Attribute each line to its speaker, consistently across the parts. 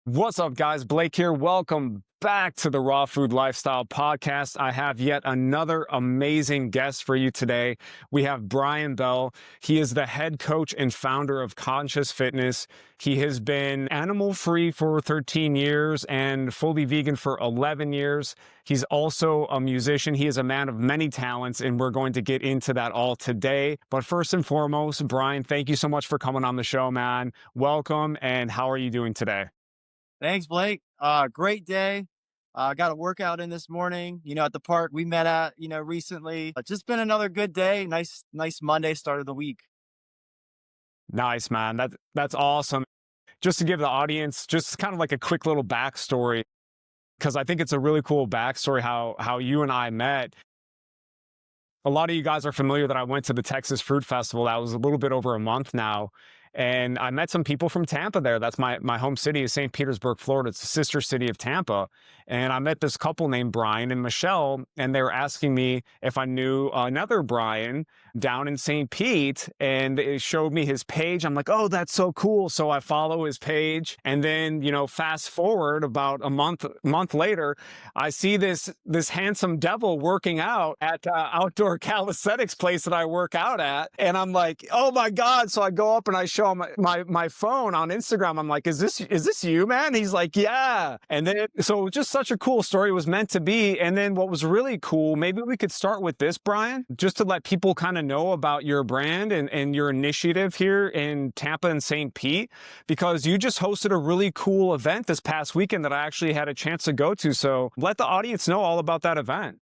Speaker 1: What's up, guys? Blake here. Welcome back to the Raw Food Lifestyle Podcast. I have yet another amazing guest for you today. We have Bryan Bell. He is the head coach and founder of Conscious Fitness. He has been animal-free for 13 years and fully vegan for 11 years. He's also a musician. He is a man of many talents, and we're going to get into that all today. But first and foremost, Bryan, thank you so much for coming on the show, man. Welcome, and how are you doing today?
Speaker 2: Thanks, Blake. Great day. Got a workout in this morning, at the park we met at, recently. Just been another good day. Nice Monday start of the week.
Speaker 1: Nice, man. That's awesome. Just to give the audience just kind of like a quick little backstory, because I think it's a really cool backstory how you and I met. A lot of you guys are familiar that I went to the Texas Fruit Festival. That was a little bit over a month now. And I met some people from Tampa there. That's my home city is St. Petersburg, Florida. It's the sister city of Tampa. And I met this couple named Bryan and Michelle, and they were asking me if I knew another Bryan down in St. Pete. And it showed me his page. I'm like, oh, that's so cool. So I follow his page. And then, fast forward about a month later, I see this handsome devil working out at outdoor calisthenics place that I work out at, and I'm like, oh my god! So I go up and I show him my phone on Instagram. I'm like, is this you, man? He's like, yeah. And then so it was just such a cool story. It was meant to be. And then what was really cool, maybe we could start with this, Bryan, just to let people kind of know about your brand and your initiative here in Tampa and St. Pete, because you just hosted a really cool event this past weekend that I actually had a chance to go to. So let the audience know all about that event.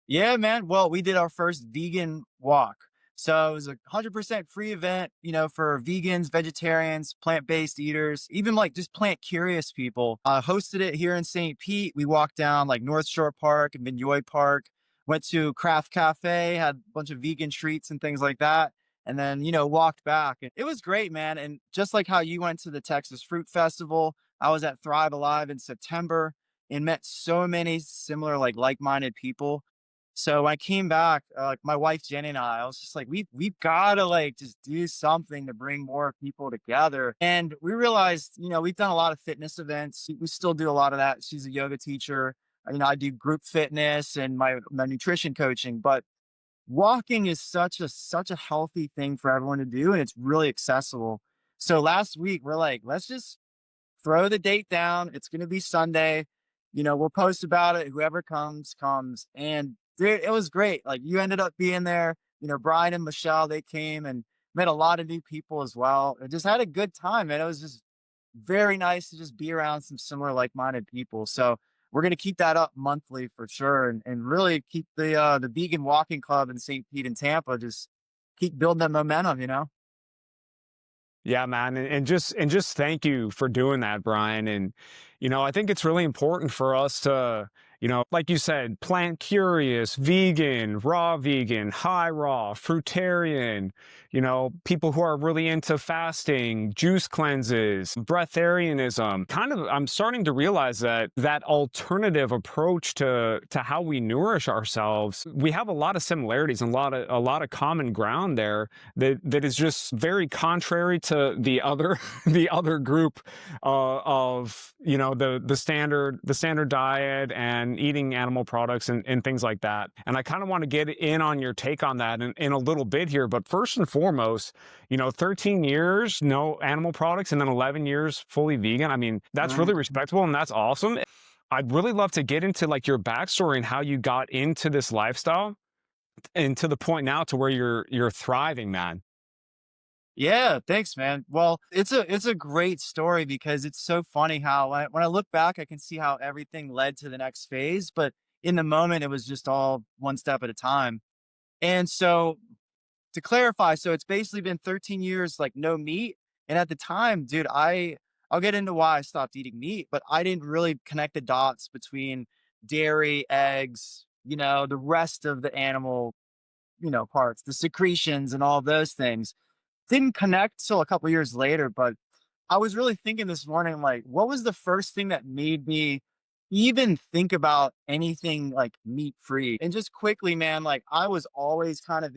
Speaker 2: Yeah, man. Well, we did our first vegan walk. So it was a 100% free event, for vegans, vegetarians, plant-based eaters, even like just plant curious people. Hosted it here in St. Pete. We walked down like North Shore Park and Vignoy Park, went to Craft Cafe, had a bunch of vegan treats and things like that. And then, walked back. And it was great, man. And just like how you went to the Texas Fruit Festival, I was at Thrive Alive in September and met so many similar, like-minded people. So when I came back, like my wife Jenny and I was just like, we've got to like just do something to bring more people together. And we realized, we've done a lot of fitness events. We still do a lot of that. She's a yoga teacher. I do group fitness and my nutrition coaching. But walking is such a healthy thing for everyone to do, and it's really accessible. So last week we're like, let's just throw the date down. It's going to be Sunday. We'll post about it. Whoever comes, comes. And dude, it was great. Like you ended up being there. Bryan and Michelle, they came and met a lot of new people as well. And just had a good time. And it was just very nice to just be around some similar like-minded people. So we're going to keep that up monthly for sure. And really keep the vegan walking club in St. Pete and Tampa, just keep building that momentum.
Speaker 1: Yeah, man. And just thank you for doing that, Bryan. And, I think it's really important for us to, like you said, plant curious, vegan, high raw, fruitarian, people who are really into fasting, juice cleanses, breatharianism. Kind of, I'm starting to realize that alternative approach to how we nourish ourselves, we have a lot of similarities and a lot of common ground there that is just very contrary to the other the other group of the standard diet and eating animal products and things like that. And I kind of want to get in on your take on that in a little bit here. But first and foremost, 13 years no animal products and then 11 years fully vegan. I mean, that's really respectable and that's awesome. I'd really love to get into like your backstory and how you got into this lifestyle and to the point now to where you're thriving, man.
Speaker 2: Yeah, thanks, man. Well, it's a great story because it's so funny how when I look back, I can see how everything led to the next phase. But in the moment, it was just all one step at a time. And so to clarify, so it's basically been 13 years, like no meat. And at the time, dude, I'll get into why I stopped eating meat, but I didn't really connect the dots between dairy, eggs, the rest of the animal, parts, the secretions and all those things didn't connect till a couple years later. But I was really thinking this morning, like, what was the first thing that made me even think about anything like meat free? And just quickly, man, like I was always kind of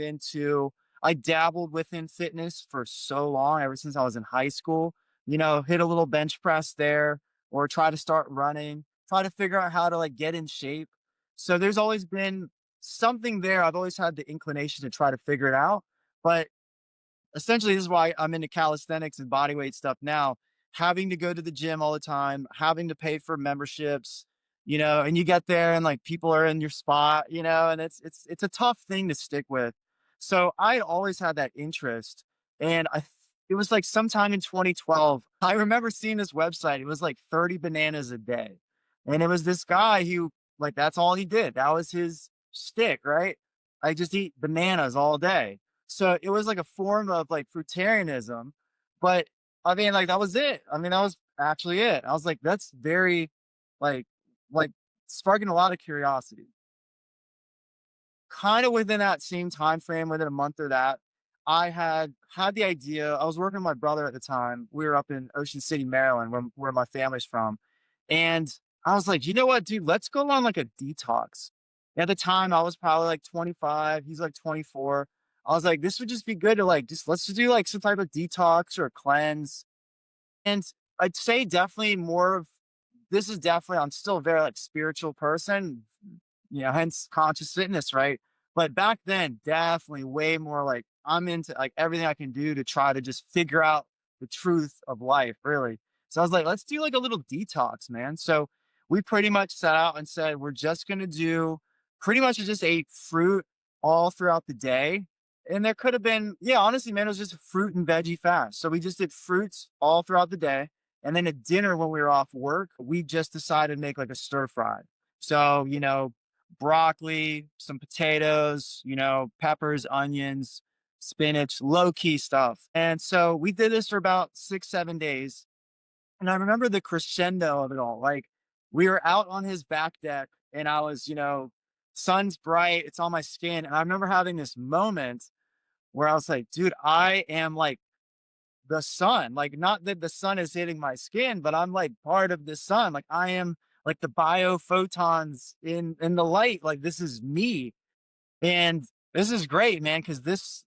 Speaker 2: I dabbled within fitness for so long, ever since I was in high school, hit a little bench press there, or try to start running, try to figure out how to like get in shape. So there's always been something there. I've always had the inclination to try to figure it out. But essentially, this is why I'm into calisthenics and body weight stuff now. Having to go to the gym all the time, having to pay for memberships, and you get there and like people are in your spot, and it's a tough thing to stick with. So I always had that interest, and it was like sometime in 2012. I remember seeing this website. It was like 30 bananas a day, and it was this guy who like that's all he did. That was his stick, right? I just eat bananas all day. So it was like a form of like fruitarianism, but I mean, like that was it. I mean, that was actually it. I was like, that's very like like sparking a lot of curiosity. Kind of within that same time frame, within a month or that, I had the idea. I was working with my brother at the time. We were up in Ocean City, Maryland, where my family's from. And I was like, you know what, dude, let's go on like a detox. At the time, I was probably like 25. He's like 24. I was like, this would just be good to like just let's just do like some type of detox or cleanse. And I'd say definitely more of this is definitely I'm still a very like spiritual person, hence conscious fitness, right? But back then, definitely way more like I'm into like everything I can do to try to just figure out the truth of life, really. So I was like, let's do like a little detox, man. So we pretty much set out and said, we're just going to do pretty much just ate fruit all throughout the day. And there could have been, yeah, honestly, man, it was just a fruit and veggie fast. So we just did fruits all throughout the day. And then at dinner, when we were off work, we just decided to make like a stir fry. So, broccoli, some potatoes, peppers, onions, spinach, low key stuff. And so we did this for about 6, 7 days. And I remember the crescendo of it all. Like we were out on his back deck and I was, sun's bright, it's on my skin. And I remember having this moment where I was like, dude, I am like the sun. Like, not that the sun is hitting my skin, but I'm like part of the sun. Like I am like the biophotons in the light. Like this is me. And this is great, man, because this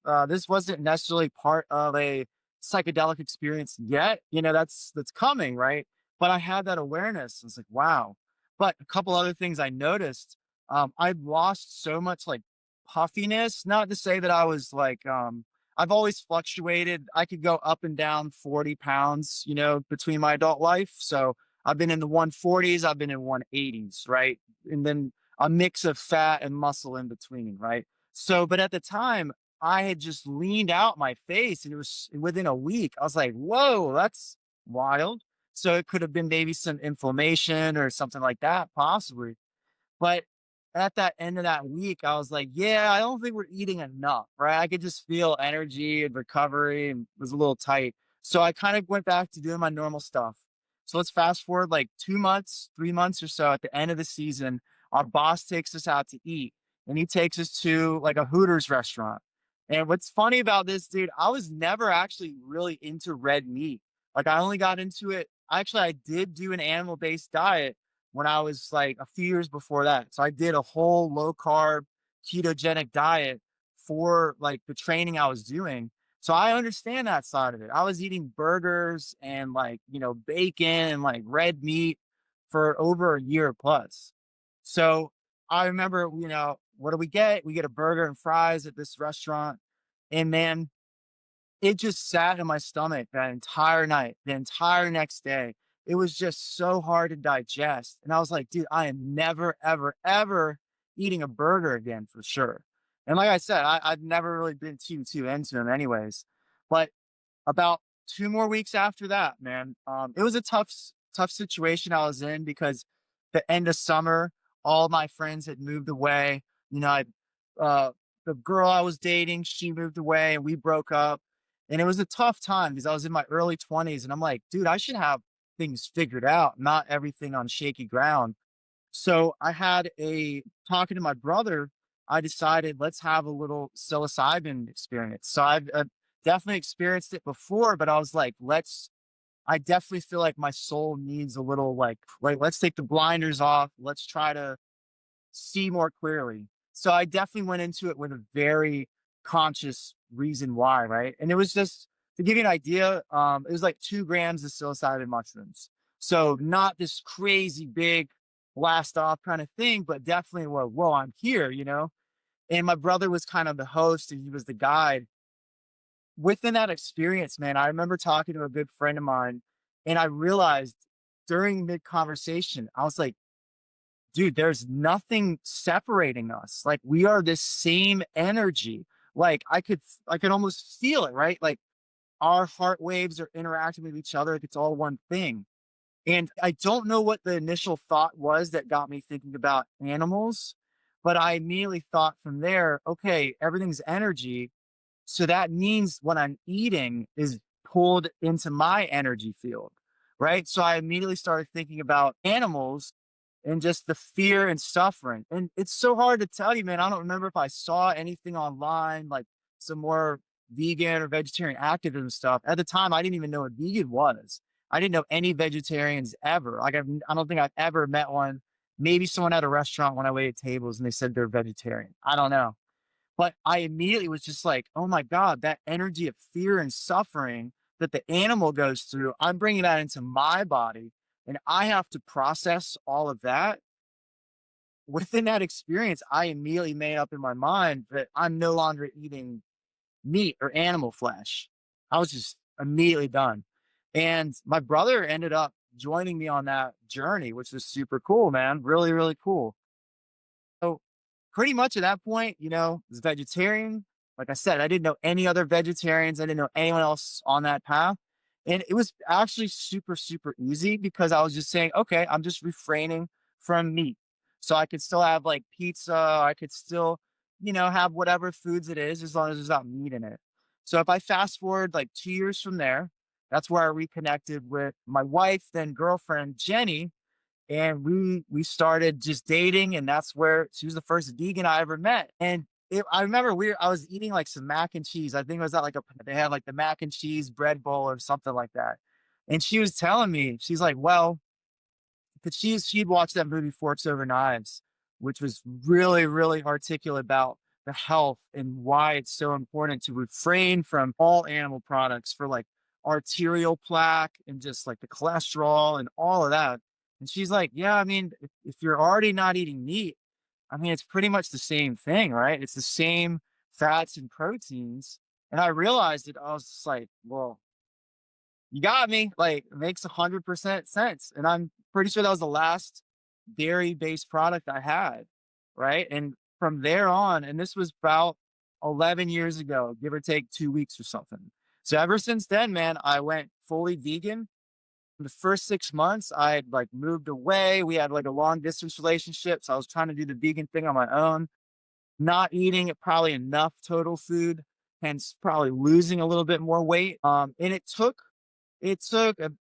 Speaker 2: wasn't necessarily part of a psychedelic experience yet. That's coming, right? But I had that awareness. I was like, wow. But a couple other things I noticed. I lost so much like puffiness. Not to say that I was like I've always fluctuated. I could go up and down 40 pounds, between my adult life. So I've been in the 140s, I've been in 180s, right? And then a mix of fat and muscle in between, right? So, but at the time, I had just leaned out my face and it was within a week. I was like, whoa, that's wild. So it could have been maybe some inflammation or something like that, possibly. But at that end of that week, I was like, yeah, I don't think we're eating enough, right? I could just feel energy and recovery and was a little tight. So I kind of went back to doing my normal stuff. So let's fast forward like 2 months, 3 months or so at the end of the season. Our boss takes us out to eat and he takes us to like a Hooters restaurant. And what's funny about this, dude, I was never actually really into red meat. Like I only got into it. Actually, I did do an animal based diet when I was like a few years before that. So I did a whole low carb ketogenic diet for like the training I was doing. So I understand that side of it. I was eating burgers and like, bacon and like red meat for over a year plus. So I remember, what do we get? We get a burger and fries at this restaurant. And man, it just sat in my stomach that entire night, the entire next day. It was just so hard to digest. And I was like, dude, I am never, ever, ever eating a burger again for sure. And like I said, I've never really been too into them anyways. But about 2 more weeks after that, man, it was a tough situation I was in because the end of summer, all my friends had moved away. I uh, the girl I was dating, she moved away and we broke up. And it was a tough time because I was in my early 20s and I'm like, dude, I should have things figured out, not everything on shaky ground. So I had a talking to my brother, I decided let's have a little psilocybin experience. So I've definitely experienced it before, but I was like, I definitely feel like my soul needs a little like, let's take the blinders off. Let's try to see more clearly. So I definitely went into it with a very conscious reason why, right? And it was just to give you an idea, it was like 2 grams of psilocybin mushrooms. So not this crazy big blast off kind of thing, but definitely, well, whoa, I'm here, you know? And my brother was kind of the host and he was the guide. Within that experience, man, I remember talking to a good friend of mine and I realized during mid conversation, I was like, dude, there's nothing separating us. Like we are this same energy. Like I could almost feel it, right? Like our heart waves are interacting with each other. Like it's all one thing. And I don't know what the initial thought was that got me thinking about animals, but I immediately thought from there, okay, everything's energy. So that means what I'm eating is pulled into my energy field, right? So I immediately started thinking about animals and just the fear and suffering. And it's so hard to tell you, man. I don't remember if I saw anything online, like some more vegan or vegetarian activism stuff. At the time, I didn't even know what vegan was. I didn't know any vegetarians ever. I don't think I've ever met one. Maybe someone at a restaurant when I waited tables and they said they're vegetarian. I don't know. But I immediately was just like, oh my God, that energy of fear and suffering that the animal goes through, I'm bringing that into my body and I have to process all of that. Within that experience, I immediately made up in my mind that I'm no longer eating meat or animal flesh. I was just immediately done. And my brother ended up joining me on that journey, which was super cool, man. Really, really cool. So pretty much at that point, you know, was vegetarian. Like I said, I didn't know any other vegetarians. I didn't know anyone else on that path. And it was actually super, super easy because I was just saying, okay, I'm just refraining from meat. So I could still have like pizza. I could still, you know, have whatever foods it is as long as there's not meat in it. So if I fast forward like 2 years from there, that's where I reconnected with my wife, then girlfriend, Jenny, and we started just dating, and that's where she was the first vegan I ever met. And I remember I was eating like some mac and cheese. I think it was at like they had like the mac and cheese bread bowl or something like that. And she was telling me, she's like, well, because she'd watched that movie Forks Over Knives, which was really, really articulate about the health and why it's so important to refrain from all animal products for like arterial plaque and just like the cholesterol and all of that. And she's like, yeah, I mean, if you're already not eating meat, I mean, it's pretty much the same thing, right? It's the same fats and proteins. And I realized it. I was just like, well, you got me. Like, it makes 100% sense. And I'm pretty sure that was the last dairy-based product I had, right? And from there on, and this was about 11 years ago, give or take 2 weeks or something. So ever since then, man, I went fully vegan. The first 6 months, I had like moved away. We had like a long distance relationship. So I was trying to do the vegan thing on my own, not eating probably enough total food, hence probably losing a little bit more weight. And it took, you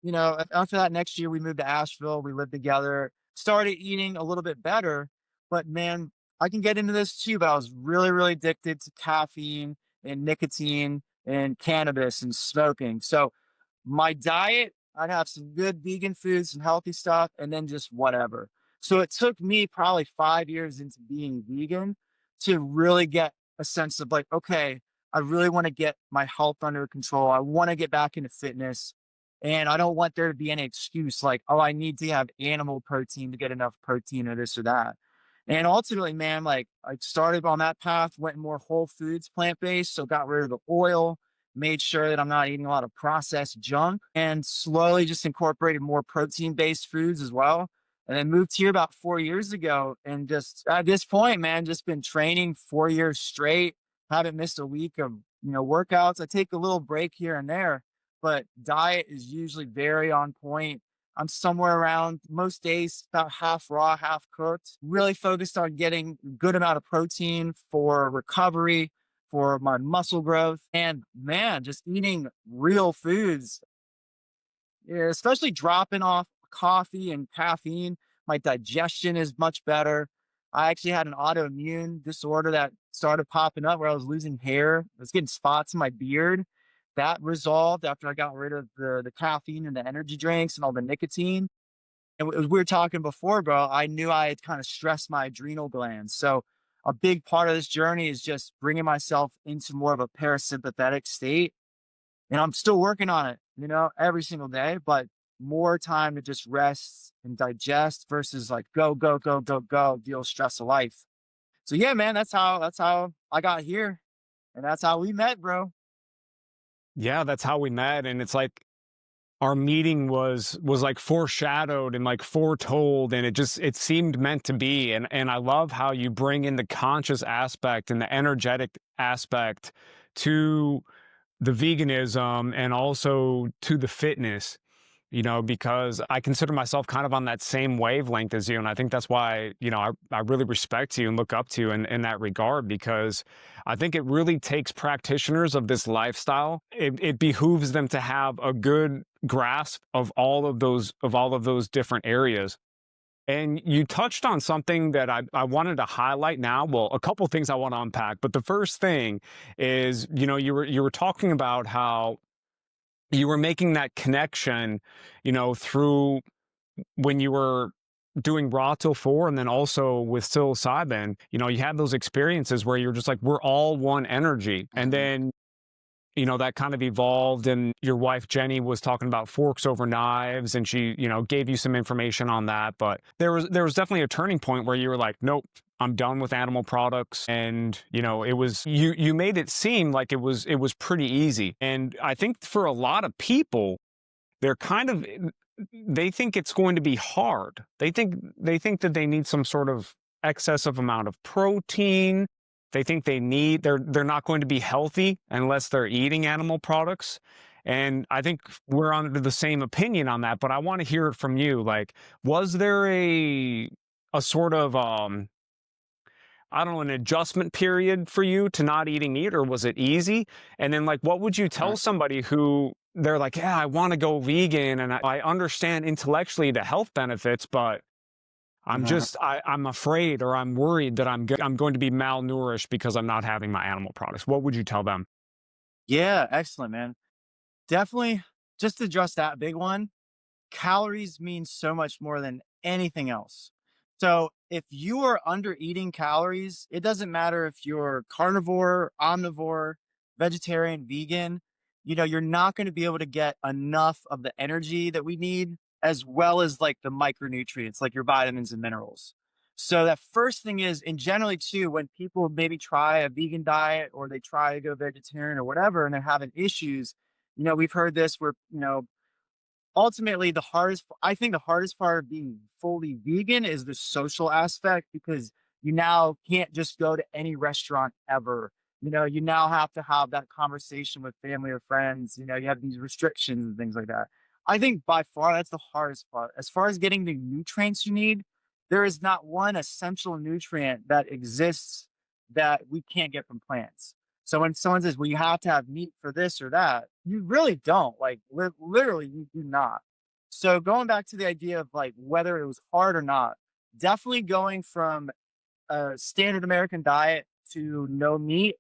Speaker 2: know, after that next year, we moved to Asheville. We lived together, started eating a little bit better. But man, I can get into this too, but I was really, really addicted to caffeine and nicotine and cannabis and smoking. So my diet, I'd have some good vegan foods, some healthy stuff, and then just whatever. So it took me probably 5 years into being vegan to really get a sense of like, okay, I really want to get my health under control. I want to get back into fitness. And I don't want there to be any excuse like, oh, I need to have animal protein to get enough protein or this or that. And ultimately, man, like I started on that path, went more whole foods, plant based. So got rid of the oil, made sure that I'm not eating a lot of processed junk, and slowly just incorporated more protein based foods as well. And then moved here about 4 years ago. And just at this point, man, just been training 4 years straight. Haven't missed a week of, you know, workouts. I take a little break here and there, but diet is usually very on point. I'm somewhere around most days about half raw, half cooked. Really focused on getting a good amount of protein for recovery, for my muscle growth. And man, just eating real foods, yeah, especially dropping off coffee and caffeine. My digestion is much better. I actually had an autoimmune disorder that started popping up where I was losing hair. I was getting spots in my beard. That resolved after I got rid of the caffeine and the energy drinks and all the nicotine. And as we were talking before, bro, I knew I had kind of stressed my adrenal glands. So a big part of this journey is just bringing myself into more of a parasympathetic state. And I'm still working on it, you know, every single day. But more time to just rest and digest versus like go, go, go, go, go, deal with stress of life. So yeah, man, that's how I got here. And that's how we met, bro.
Speaker 1: Yeah, that's how we met, and it's like our meeting was like foreshadowed and like foretold, and it seemed meant to be. And I love how you bring in the conscious aspect and the energetic aspect to the veganism and also to the fitness, because I consider myself kind of on that same wavelength as you. And I think that's why, I really respect you and look up to you in that regard, because I think it really takes practitioners of this lifestyle. It behooves them to have a good grasp of all of those different areas. And you touched on something that I wanted to highlight now. Well, a couple things I want to unpack, but the first thing is, you were talking about how you were making that connection, through when you were doing raw till 4 and then also with psilocybin, you had those experiences where you're just like, we're all one energy. And
Speaker 2: Mhm.
Speaker 1: then that kind of evolved, and your wife Jenny was talking about forks over knives, and she, gave you some information on that. But there was definitely a turning point where you were like, nope, I'm done with animal products. And it was, you made it seem like it was pretty easy. And I think for a lot of people, they're kind of, they think it's going to be hard. They think that they need some sort of excessive amount of protein. They think they're not going to be healthy unless they're eating animal products. And I think we're under the same opinion on that, but I want to hear it from you. Like, was there a sort of I don't know, an adjustment period for you to not eating meat, or was it easy? And then, like, what would you tell somebody who they're like, yeah, I want to go vegan and I understand intellectually the health benefits, but
Speaker 2: Uh-huh.
Speaker 1: I'm afraid, or I'm worried that I'm going to be malnourished because I'm not having my animal products. What would you tell them?
Speaker 2: Yeah, excellent, man. Definitely just to address that big one. Calories mean so much more than anything else. So if you are under eating calories, it doesn't matter if you're carnivore, omnivore, vegetarian, vegan, you're not going to be able to get enough of the energy that we need, as well as like the micronutrients, like your vitamins and minerals. So that first thing is, and generally too, when people maybe try a vegan diet or they try to go vegetarian or whatever, and they're having issues, we've heard this where, ultimately I think the hardest part of being fully vegan is the social aspect, because you now can't just go to any restaurant ever. You now have to have that conversation with family or friends. You have these restrictions and things like that. I think by far that's the hardest part. As far as getting the nutrients you need, there is not one essential nutrient that exists that we can't get from plants. So when someone says, well, you have to have meat for this or that, you really don't. Like, literally, you do not. So going back to the idea of like whether it was hard or not, definitely going from a standard American diet to no meat,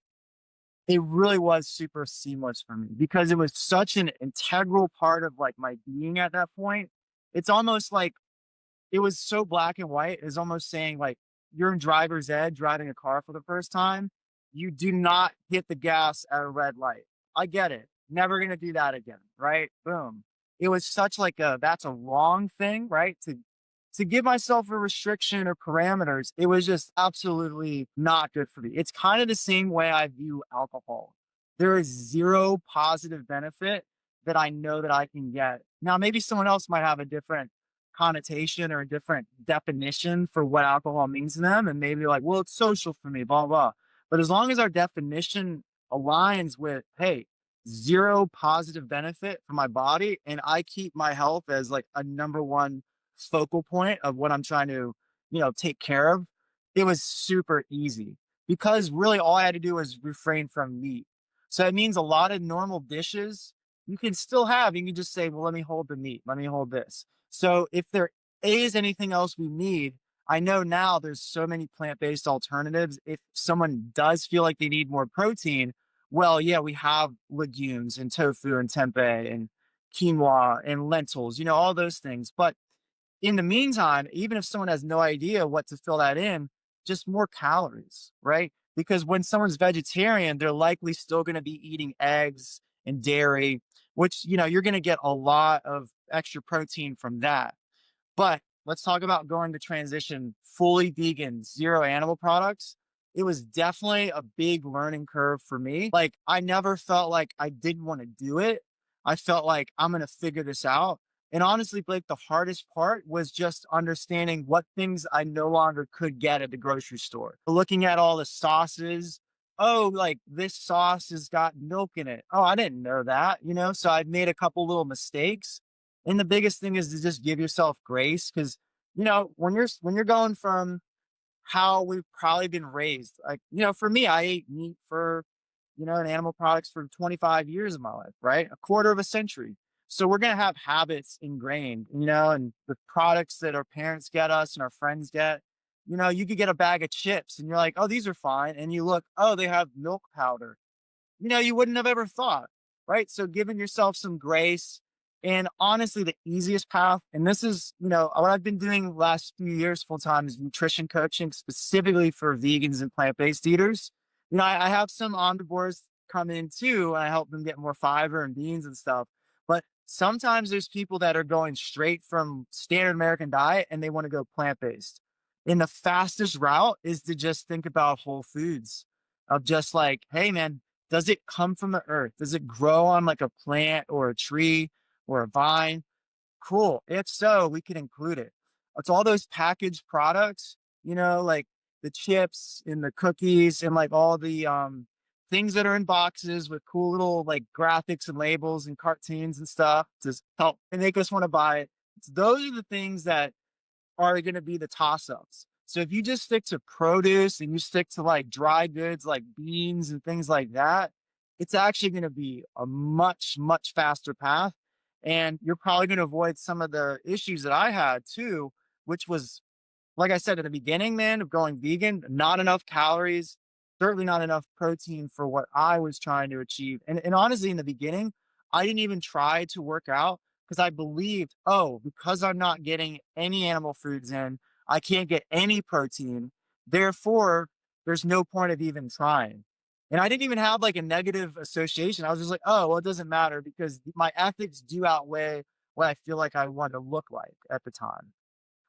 Speaker 2: it really was super seamless for me because it was such an integral part of like my being at that point. It's almost like it was so black and white. It's almost saying like you're in driver's ed driving a car for the first time. You do not hit the gas at a red light. I get it. Never gonna do that again. Right? Boom. It was such like a that's a wrong thing, right? To give myself a restriction or parameters, it was just absolutely not good for me. It's kind of the same way I view alcohol. There is zero positive benefit that I know that I can get. Now, maybe someone else might have a different connotation or a different definition for what alcohol means to them. And maybe like, well, it's social for me, blah, blah. But as long as our definition aligns with, hey, zero positive benefit for my body, and I keep my health as like a number one focal point of what I'm trying to, take care of, it was super easy because really all I had to do was refrain from meat. So it means a lot of normal dishes you can still have. You can just say, well, let me hold the meat. Let me hold this. So if there is anything else we need, I know now there's so many plant-based alternatives. If someone does feel like they need more protein, well, yeah, we have legumes and tofu and tempeh and quinoa and lentils, all those things. But in the meantime, even if someone has no idea what to fill that in, just more calories, right? Because when someone's vegetarian, they're likely still going to be eating eggs and dairy, which, you're going to get a lot of extra protein from that. But let's talk about going to transition fully vegan, zero animal products. It was definitely a big learning curve for me. Like, I never felt like I didn't want to do it. I felt like I'm going to figure this out. And honestly, Blake, the hardest part was just understanding what things I no longer could get at the grocery store. Looking at all the sauces. Oh, like this sauce has got milk in it. Oh, I didn't know that, you know? So I've made a couple little mistakes, and the biggest thing is to just give yourself grace because, you know, when you're going from how we've probably been raised, like, you know, for me, I ate meat for, you know, and animal products for 25 years of my life, right? A quarter of a century. So we're going to have habits ingrained, you know, and the products that our parents get us and our friends get, you know, you could get a bag of chips and you're like, oh, these are fine. And you look, oh, they have milk powder, you know, you wouldn't have ever thought, right? So giving yourself some grace, and honestly, the easiest path, and this is, you know, what I've been doing the last few years full time is nutrition coaching specifically for vegans and plant-based eaters. You know, I have some omnivores come in too, and I help them get more fiber and beans and stuff. But sometimes there's people that are going straight from standard American diet and they want to go plant-based. And the fastest route is to just think about whole foods of just like, hey man, does it come from the earth? Does it grow on like a plant or a tree or a vine? Cool. If so, we can include it. It's all those packaged products, you know, like the chips and the cookies and like all the things that are in boxes with cool little like graphics and labels and cartoons and stuff to help and make us want to buy it. Those are the things that are going to be the toss ups. So if you just stick to produce and you stick to like dry goods like beans and things like that, it's actually going to be a much, much faster path. And you're probably going to avoid some of the issues that I had too, which was, like I said at the beginning, man, of going vegan, not enough calories, certainly not enough protein for what I was trying to achieve. And honestly, in the beginning, I didn't even try to work out because I believed, oh, because I'm not getting any animal foods in, I can't get any protein. Therefore, there's no point of even trying. And I didn't even have like a negative association. I was just like, oh, well, it doesn't matter because my ethics do outweigh what I feel like I want to look like at the time.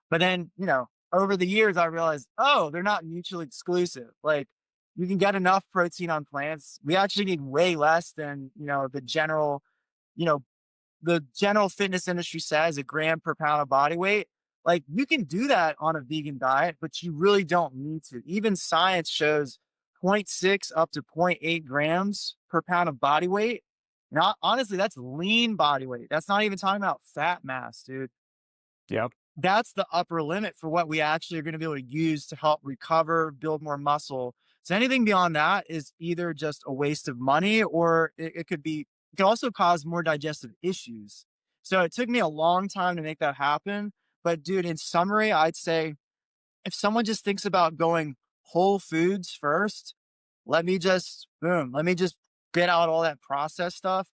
Speaker 2: But then, you know, over the years, I realized, oh, they're not mutually exclusive. Like, you can get enough protein on plants. We actually need way less than, you know, you know, the general fitness industry says a gram per pound of body weight. Like, you can do that on a vegan diet, but you really don't need to. Even science shows zero point 0.6 up to zero point 0.8 grams per pound of body weight. Not honestly, that's lean body weight. That's not even talking about fat mass, dude.
Speaker 1: Yep.
Speaker 2: That's the upper limit for what we actually are going to be able to use to help recover, build more muscle. So anything beyond that is either just a waste of money or it could be, it can also cause more digestive issues. So it took me a long time to make that happen. But dude, in summary, I'd say if someone just thinks about going whole foods first, let me just get out all that processed stuff,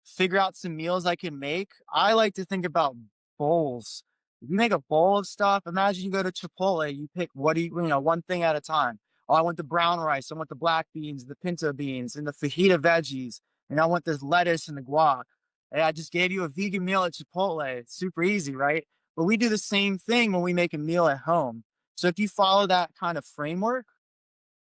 Speaker 2: figure out some meals I can make. I like to think about bowls. If you make a bowl of stuff, imagine you go to Chipotle, you pick what do you know, one thing at a time. Oh, I want the brown rice, I want the black beans, the pinto beans, and the fajita veggies, and I want this lettuce and the guac. And I just gave you a vegan meal at Chipotle. It's super easy, right? But we do the same thing when we make a meal at home. So if you follow that kind of framework,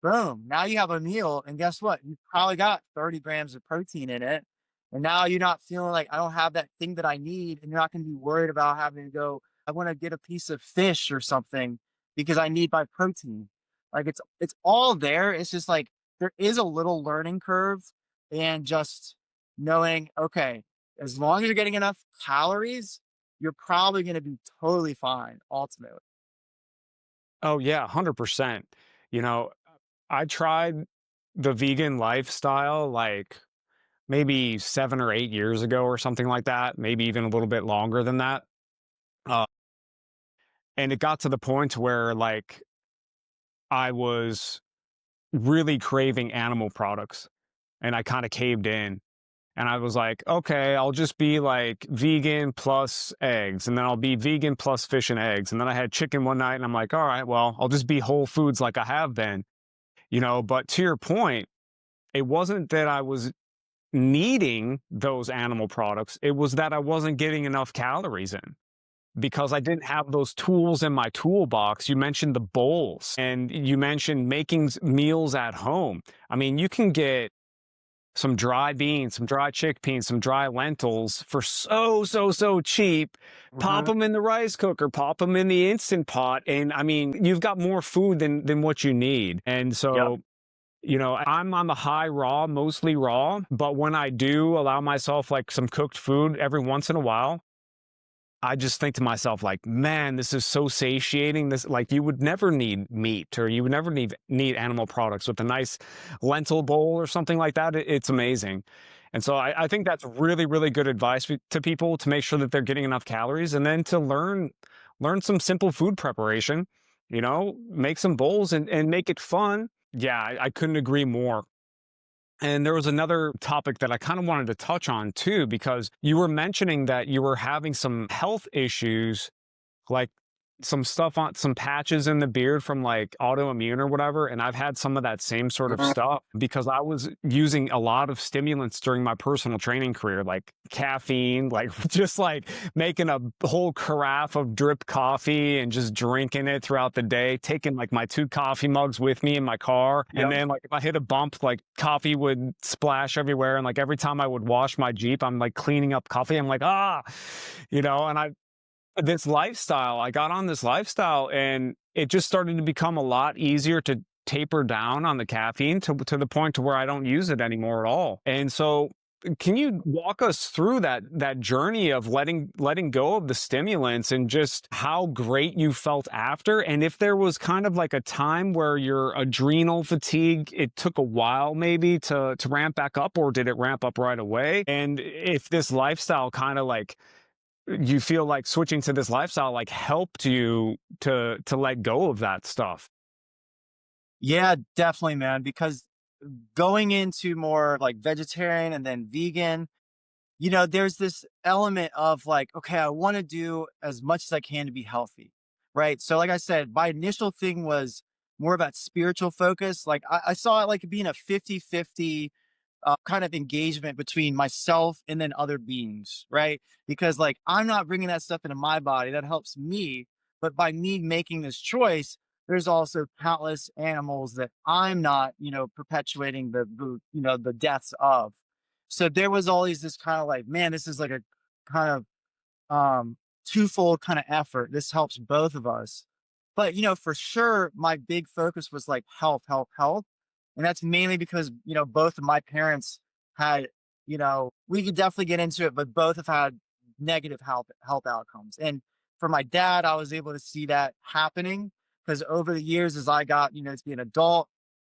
Speaker 2: boom, now you have a meal. And guess what? You probably got 30 grams of protein in it. And now you're not feeling like I don't have that thing that I need. And you're not going to be worried about having to go, I want to get a piece of fish or something because I need my protein. Like it's all there. It's just like there is a little learning curve and just knowing, okay, as long as you're getting enough calories, you're probably going to be totally fine ultimately.
Speaker 1: Oh yeah, 100%. You know, I tried the vegan lifestyle like maybe 7 or 8 years ago or something like that, maybe even a little bit longer than that. Uh, and it got to the point where like I was really craving animal products and I kind of caved in. And I was like, okay, I'll just be like vegan plus eggs, and then I'll be vegan plus fish and eggs. And then I had chicken one night, and I'm like, all right, well, I'll just be whole foods like I have been, you know. But to your point, it wasn't that I was needing those animal products. It was that I wasn't getting enough calories in because I didn't have those tools in my toolbox. You mentioned the bowls and you mentioned making meals at home. I mean, you can get some dry beans, some dry chickpeas, some dry lentils for so cheap. Pop
Speaker 2: Mhm.
Speaker 1: them in the rice cooker, pop them in the instant pot, and I mean, you've got more food than what you need. And
Speaker 2: Yep.
Speaker 1: so, I'm on the high raw, mostly raw, but when I do allow myself like some cooked food every once in a while, I just think to myself, like, man, this is so satiating. This, like, you would never need meat or you would never need animal products with a nice lentil bowl or something like that. It's amazing. And so I think that's really, really good advice to people to make sure that they're getting enough calories and then to learn some simple food preparation, make some bowls and make it fun. Yeah, I couldn't agree more. And there was another topic that I kind of wanted to touch on too, because you were mentioning that you were having some health issues, like some stuff on some patches in the beard from like autoimmune or whatever. And I've had some of that same sort of
Speaker 2: Mhm.
Speaker 1: stuff because I was using a lot of stimulants during my personal training career, like caffeine, like just like making a whole carafe of drip coffee and just drinking it throughout the day, taking like my 2 coffee mugs with me in my car. And
Speaker 2: Yep.
Speaker 1: then like if I hit a bump, like coffee would splash everywhere. And like every time I would wash my Jeep, I'm like cleaning up coffee. I'm like, and I got on this lifestyle and it just started to become a lot easier to taper down on the caffeine to the point to where I don't use it anymore at all. And so can you walk us through that journey of letting go of the stimulants and just how great you felt after? And if there was kind of like a time where your adrenal fatigue, it took a while maybe to ramp back up, or did it ramp up right away? And if this lifestyle kind of like you feel like switching to this lifestyle like helped you to let go of that stuff.
Speaker 2: Yeah, definitely, man. Because going into more like vegetarian and then vegan, there's this element of like, okay, I want to do as much as I can to be healthy. Right. So, like I said, my initial thing was more about spiritual focus. Like, I saw it like being a 50-50 kind of engagement between myself and then other beings. Right. Because, like, I'm not bringing that stuff into my body. That helps me. But by me making this choice, there's also countless animals that I'm not, perpetuating the deaths of. So there was always this kind of like, man, this is like a kind of twofold kind of effort. This helps both of us. But for sure, my big focus was like health, health, health. And that's mainly because, both of my parents had, we could definitely get into it, but both have had negative health outcomes. And for my dad, I was able to see that happening because over the years as I got, to be an adult,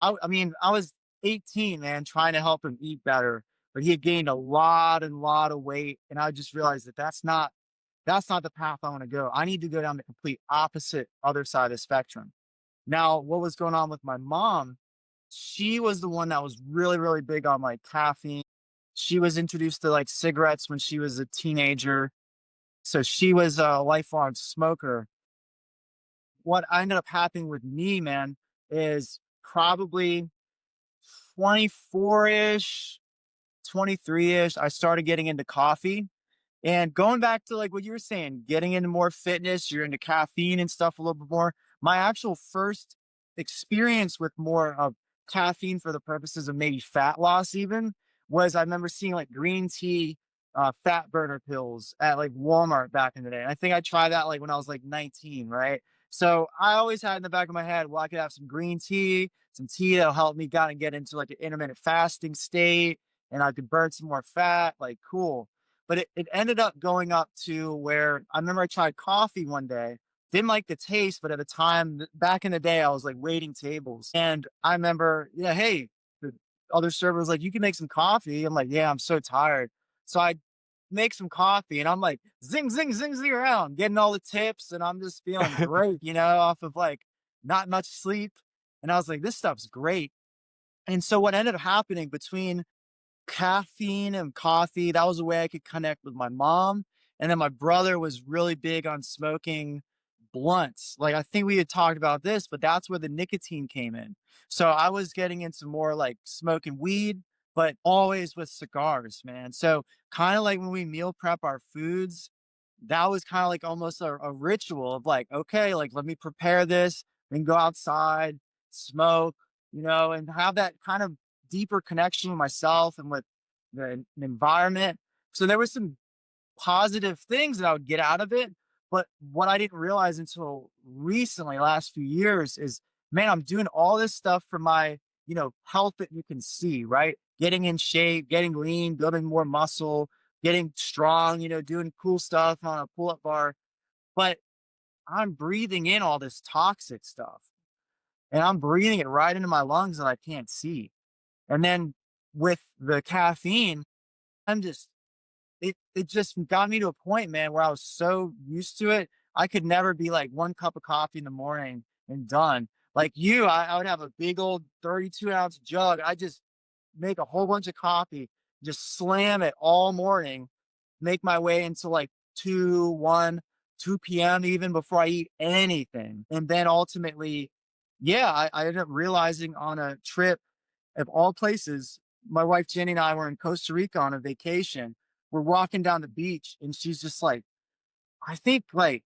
Speaker 2: I mean, I was 18, man, trying to help him eat better, but he had gained a lot of weight. And I just realized that that's not the path I want to go. I need to go down the complete opposite other side of the spectrum. Now, what was going on with my mom? She was the one that was really, really big on like caffeine. She was introduced to like cigarettes when she was a teenager. So she was a lifelong smoker. What ended up happening with me, man, is probably 24 ish, 23 ish. I started getting into coffee. And going back to like what you were saying, getting into more fitness, you're into caffeine and stuff a little bit more. My actual first experience with more of caffeine for the purposes of maybe fat loss, even was I remember seeing like green tea fat burner pills at like Walmart back in the day. And I think I tried that like when I was like 19, right? So I always had in the back of my head, well, I could have some green tea, some tea that'll help me kind of get into like an intermittent fasting state and I could burn some more fat. Like, cool. But it ended up going up to where I remember I tried coffee one day, didn't like the taste, but at the time, back in the day, I was like waiting tables. And I remember, yeah, hey, the other server was like, you can make some coffee. I'm like, yeah, I'm so tired. So I make some coffee and I'm like, zing, zing, zing, zing around, getting all the tips. And I'm just feeling great, off of like not much sleep. And I was like, this stuff's great. And so what ended up happening between caffeine and coffee, that was a way I could connect with my mom. And then my brother was really big on smoking blunts. Like I think we had talked about this, but that's where the nicotine came in. So I was getting into more like smoking weed. but always with cigars, man. So kind of like when we meal prep our foods, that was kind of like almost a ritual of like, okay, like let me prepare this, then go outside, smoke, and have that kind of deeper connection with myself and with the environment. So there was some positive things that I would get out of it. But what I didn't realize until recently, last few years, is man, I'm doing all this stuff for my, health that you can see, right? Getting in shape, getting lean, building more muscle, getting strong, doing cool stuff on a pull up bar. But I'm breathing in all this toxic stuff and I'm breathing it right into my lungs that I can't see. And then with the caffeine, I'm just it just got me to a point, man, where I was so used to it. I could never be like one cup of coffee in the morning and done. Like you, I would have a big old 32-ounce jug. I just make a whole bunch of coffee, just slam it all morning, make my way into like 2, 1, 2 p.m. even before I eat anything. And then ultimately, yeah, I ended up realizing on a trip of all places, my wife Jenny and I were in Costa Rica on a vacation. We're walking down the beach and she's just like, I think like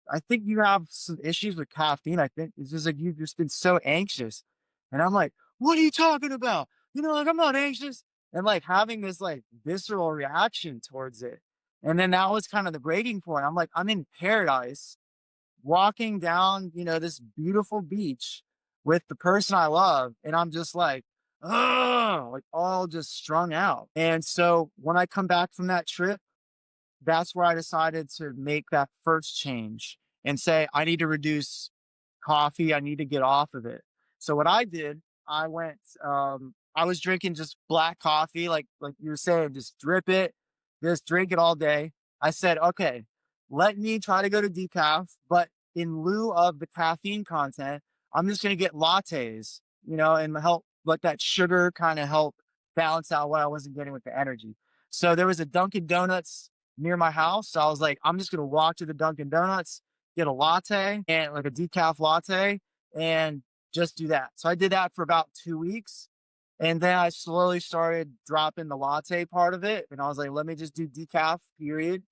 Speaker 2: I think you have some issues with caffeine. I think it's just like you've just been so anxious. And I'm like, what are you talking about? Like I'm not anxious. And like having this like visceral reaction towards it. And then that was kind of the breaking point. I'm like, I'm in paradise walking down, this beautiful beach with the person I love. And I'm just like, oh, like all just strung out. And so when I come back from that trip, that's where I decided to make that first change and say, I need to reduce coffee. I need to get off of it. So what I did, I was drinking just black coffee, like you were saying, just drip it, just drink it all day. I said, okay, let me try to go to decaf, but in lieu of the caffeine content, I'm just gonna get lattes, and help let that sugar kind of help balance out what I wasn't getting with the energy. So there was a Dunkin' Donuts near my house. So I was like, I'm just gonna walk to the Dunkin' Donuts, get a latte and like a decaf latte and just do that. So I did that for about 2 weeks. And then I slowly started dropping the latte part of it. And I was like, let me just do decaf, period.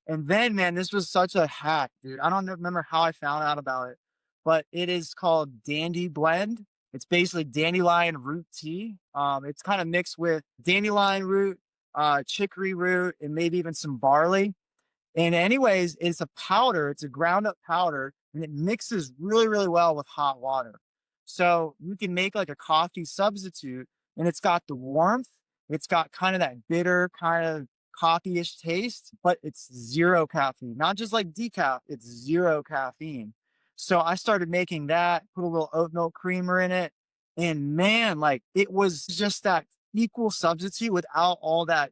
Speaker 2: And then, man, this was such a hack, dude. I don't remember how I found out about it, but it is called Dandy Blend. It's basically dandelion root tea. It's kind of mixed with dandelion root, chicory root, and maybe even some barley. And anyways, it's a powder, it's a ground up powder, and it mixes really, really well with hot water. So you can make like a coffee substitute, and it's got the warmth, it's got kind of that bitter kind of coffee-ish taste, but it's zero caffeine. Not just like decaf, it's zero caffeine. So I started making that, put a little oat milk creamer in it, and man, like it was just that equal substitute without all that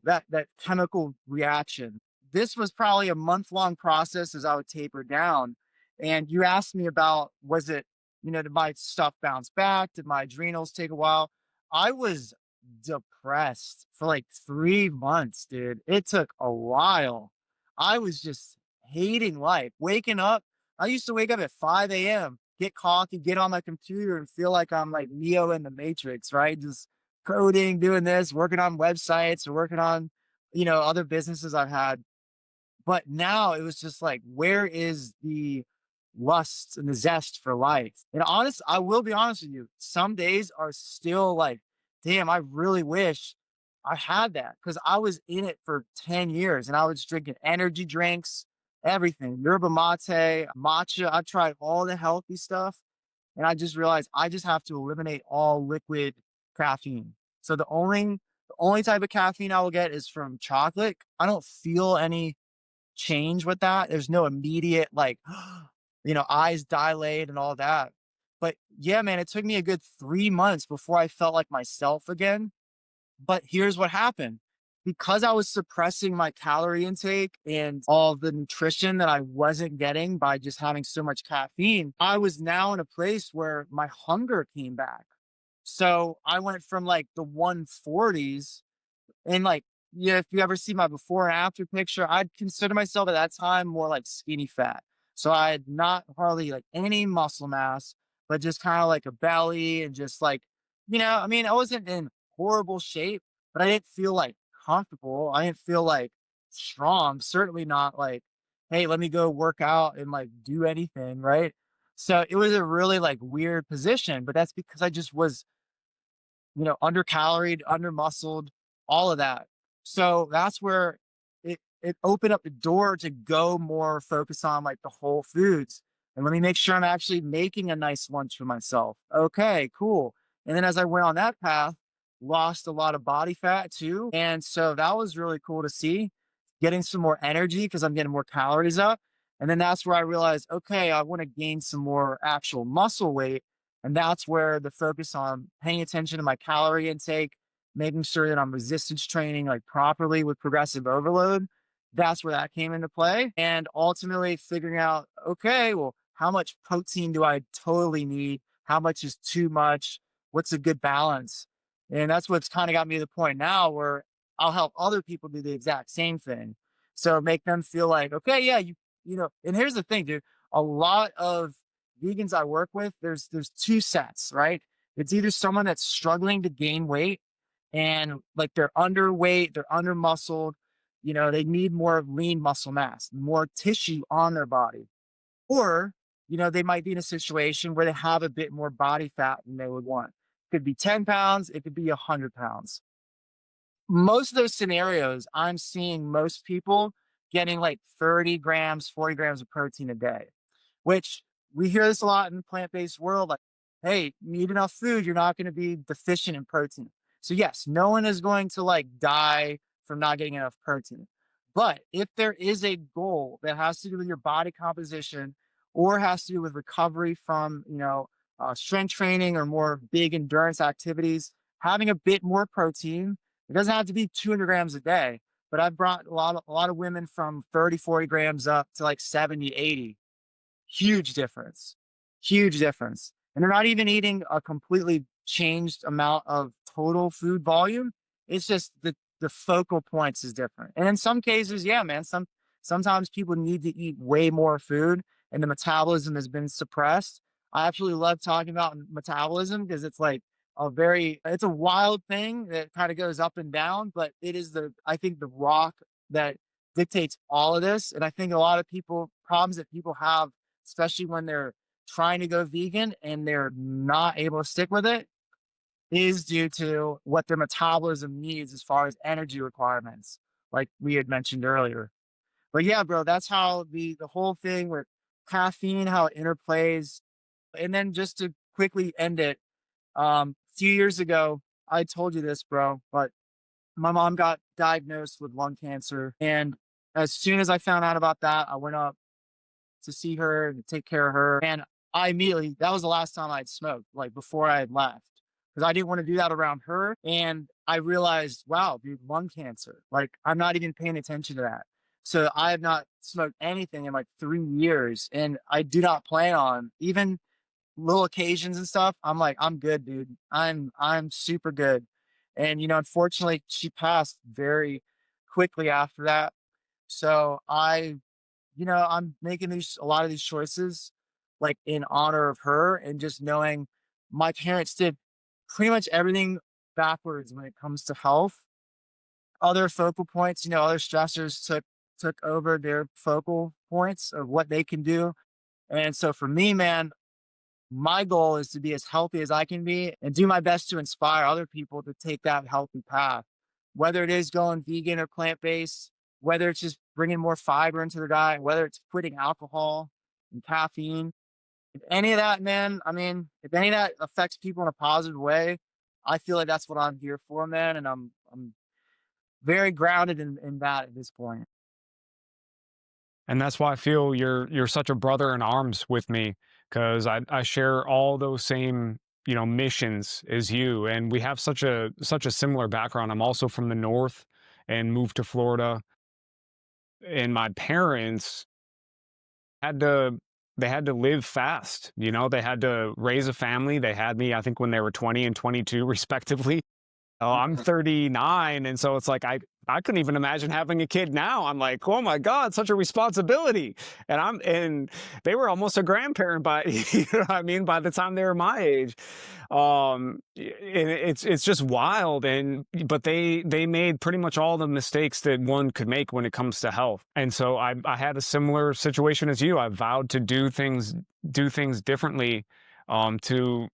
Speaker 2: that chemical reaction. This was probably a month-long process as I would taper down. And you asked me about, was it, did my stuff bounce back? Did my adrenals take a while? I was depressed for like 3 months, dude. It took a while. I was just hating life. Waking up, I used to wake up at 5 a.m., get coffee, get on my computer, and feel like I'm like Neo in the Matrix, right? Just coding, doing this, working on websites or working on, other businesses I've had. But now it was just like, where is the lust and the zest for life? And I will be honest with you, some days are still like, damn, I really wish I had that because I was in it for 10 years and I was drinking energy drinks, everything, yerba mate, matcha. I tried all the healthy stuff and I just realized I just have to eliminate all liquid caffeine. So the only type of caffeine I will get is from chocolate. I don't feel any change with that. There's no immediate like, eyes dilate and all that. But yeah, man, it took me a good 3 months before I felt like myself again. But here's what happened. Because I was suppressing my calorie intake and all the nutrition that I wasn't getting by just having so much caffeine, I was now in a place where my hunger came back. So I went from like the 140s and like, yeah, if you ever see my before and after picture, I'd consider myself at that time more like skinny fat. So I had not hardly like any muscle mass, but just kind of like a belly and just like, I mean, I wasn't in horrible shape, but I didn't feel like comfortable. I didn't feel like strong. Certainly not like, hey, let me go work out and like do anything, right? So it was a really like weird position, but that's because I just was, under caloried, under muscled, all of that. So that's where it opened up the door to go more focus on like the whole foods. And let me make sure I'm actually making a nice lunch for myself. Okay, cool. And then as I went on that path, lost a lot of body fat too. And so that was really cool to see, getting some more energy because I'm getting more calories up. And then that's where I realized, okay, I want to gain some more actual muscle weight, and that's where the focus on paying attention to my calorie intake, making sure that I'm resistance training like properly with progressive overload. That's where that came into play. And ultimately figuring out, okay, well, how much protein do I totally need? How much is too much? What's a good balance? And that's what's kind of got me to the point now where I'll help other people do the exact same thing. So make them feel like, okay, yeah, and here's the thing, dude. A lot of vegans I work with, there's two sets, right? It's either someone that's struggling to gain weight and like they're underweight, they're under muscled, they need more lean muscle mass, more tissue on their body. Or, they might be in a situation where they have a bit more body fat than they would want. It could be 10 pounds, it could be 100 pounds. Most of those scenarios, I'm seeing most people getting like 30 grams, 40 grams of protein a day, which we hear this a lot in the plant-based world. Like, hey, you eat enough food, you're not going to be deficient in protein. So yes, no one is going to like die from not getting enough protein. But if there is a goal that has to do with your body composition or has to do with recovery from, strength training or more big endurance activities, having a bit more protein, it doesn't have to be 200 grams a day, but I've brought a lot of women from 30, 40 grams up to like 70, 80. Huge difference. Huge difference. And they're not even eating a completely changed amount of total food volume. It's just the focal points is different. And in some cases, yeah, man, sometimes people need to eat way more food and the metabolism has been suppressed. I absolutely love talking about metabolism because it's a wild thing that kind of goes up and down, but it is I think the rock that dictates all of this. And I think a lot of problems that people have, especially when they're trying to go vegan and they're not able to stick with it, is due to what their metabolism needs as far as energy requirements, like we had mentioned earlier. But yeah, bro, that's how the whole thing with caffeine, how it interplays. And then just to quickly end it, a few years ago, I told you this, bro, but my mom got diagnosed with lung cancer. And as soon as I found out about that, I went up to see her and take care of her. And that was the last time I'd smoked, like before I had left, because I didn't want to do that around her. And I realized, wow, dude, lung cancer. Like, I'm not even paying attention to that. So I have not smoked anything in like 3 years. And I do not plan on, even little occasions and stuff. I'm like, I'm good, dude. I'm super good. And unfortunately, she passed very quickly after that. So I'm making a lot of these choices like in honor of her, and just knowing my parents did pretty much everything backwards when it comes to health. Other focal points, other stressors took over their focal points of what they can do. And so for me, man, my goal is to be as healthy as I can be and do my best to inspire other people to take that healthy path, whether it is going vegan or plant based, whether it's just bringing more fiber into their diet, whether it's quitting alcohol and caffeine. If any of that, man, I mean, if any of that affects people in a positive way, I feel like that's what I'm here for, man. And I'm very grounded in that at this point.
Speaker 1: And that's why I feel you're such a brother in arms with me, because I share all those same, missions as you, and we have such a similar background. I'm also from the north and moved to Florida, and my parents had to they had to live fast. They had to raise a family. They had me, I think, when they were 20 and 22 respectively. Oh, I'm 39, and so it's like I couldn't even imagine having a kid now. I'm like, "Oh my god, such a responsibility." And they were almost a grandparent by you know what I mean, by the time they were my age. And it's just wild, and but they made pretty much all the mistakes that one could make when it comes to health. And so I had a similar situation as you. I vowed to do things differently, to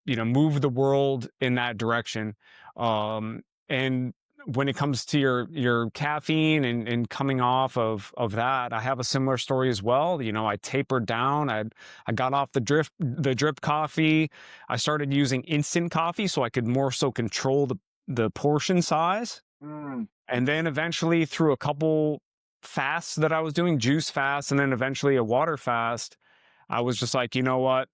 Speaker 1: move the world in that direction. And when it comes to your caffeine and coming off of that, I have a similar story as well. I tapered down. I got off the drip coffee. I started using instant coffee so I could more so control the portion size.
Speaker 2: Mm,
Speaker 1: And then eventually through a couple fasts that I was doing, juice fast, and then eventually a water fast, I was just like, you know what?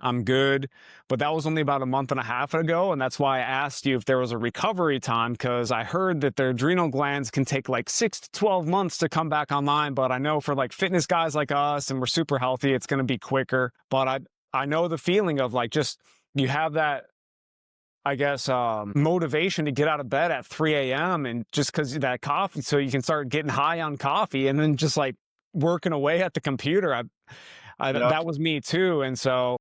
Speaker 1: I'm good. But that was only about a month and a half ago. And that's why I asked you if there was a recovery time, because I heard that the adrenal glands can take like 6 to 12 months to come back online. But I know for like fitness guys like us and we're super healthy, it's going to be quicker. But I know the feeling of like just you have that, I guess, motivation to get out of bed at 3 a.m. and just because of that coffee, so you can start getting high on coffee and then just like working away at the computer.
Speaker 2: yep.
Speaker 1: That was me too. And so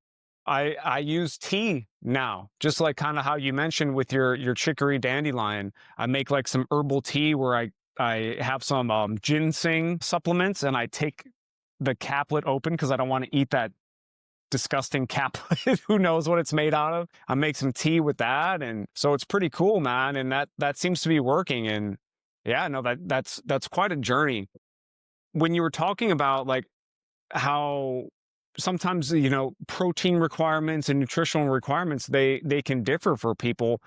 Speaker 1: I use tea now, just like kind of how you mentioned with your chicory dandelion. I make like some herbal tea where I have some ginseng supplements, and I take the caplet open because I don't want to eat that disgusting caplet. Who knows what it's made out of? I make some tea with that, and so it's pretty cool, man. And that seems to be working. And yeah, no, that's quite a journey. When you were talking about like how sometimes protein requirements and nutritional requirements, they can differ for people.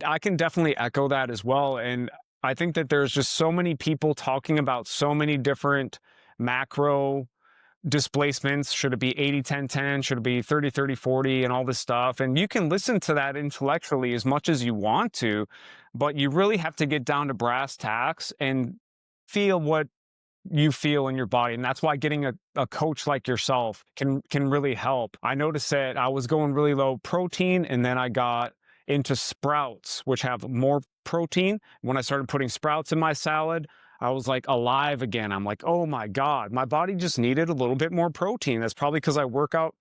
Speaker 1: I can definitely echo that as well. And I think that there's just so many people talking about so many different macro displacements. Should it be 80-10-10? Should it be 30-30-40 and all this stuff? And you can listen to that intellectually as much as you want to, but you really have to get down to brass tacks and feel what you feel in your body. And that's why getting a coach like yourself can really help. I noticed that I was going really low protein, and then I got into sprouts, which have more protein. When I started putting sprouts in my salad, I was like alive again. I'm like, oh my God, my body just needed a little bit more protein. That's probably because I work out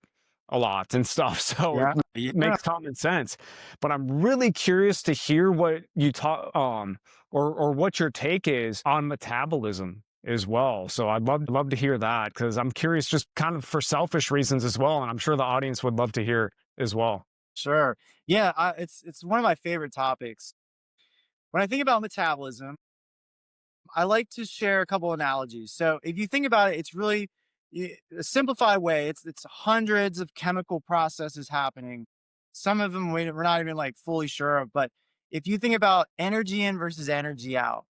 Speaker 1: a lot and stuff. So it
Speaker 2: Yeah. Yeah.
Speaker 1: makes common sense. But I'm really curious to hear what you talk or what your take is on metabolism as well. So I'd love to hear that, because I'm curious just kind of for selfish reasons as well. And I'm sure the audience would love to hear as well.
Speaker 2: Sure. Yeah. It's one of my favorite topics. When I think about metabolism, I like to share a couple analogies. So if you think about it, it's really a simplified way. It's hundreds of chemical processes happening. Some of them we're not even like fully sure of. But if you think about energy in versus energy out,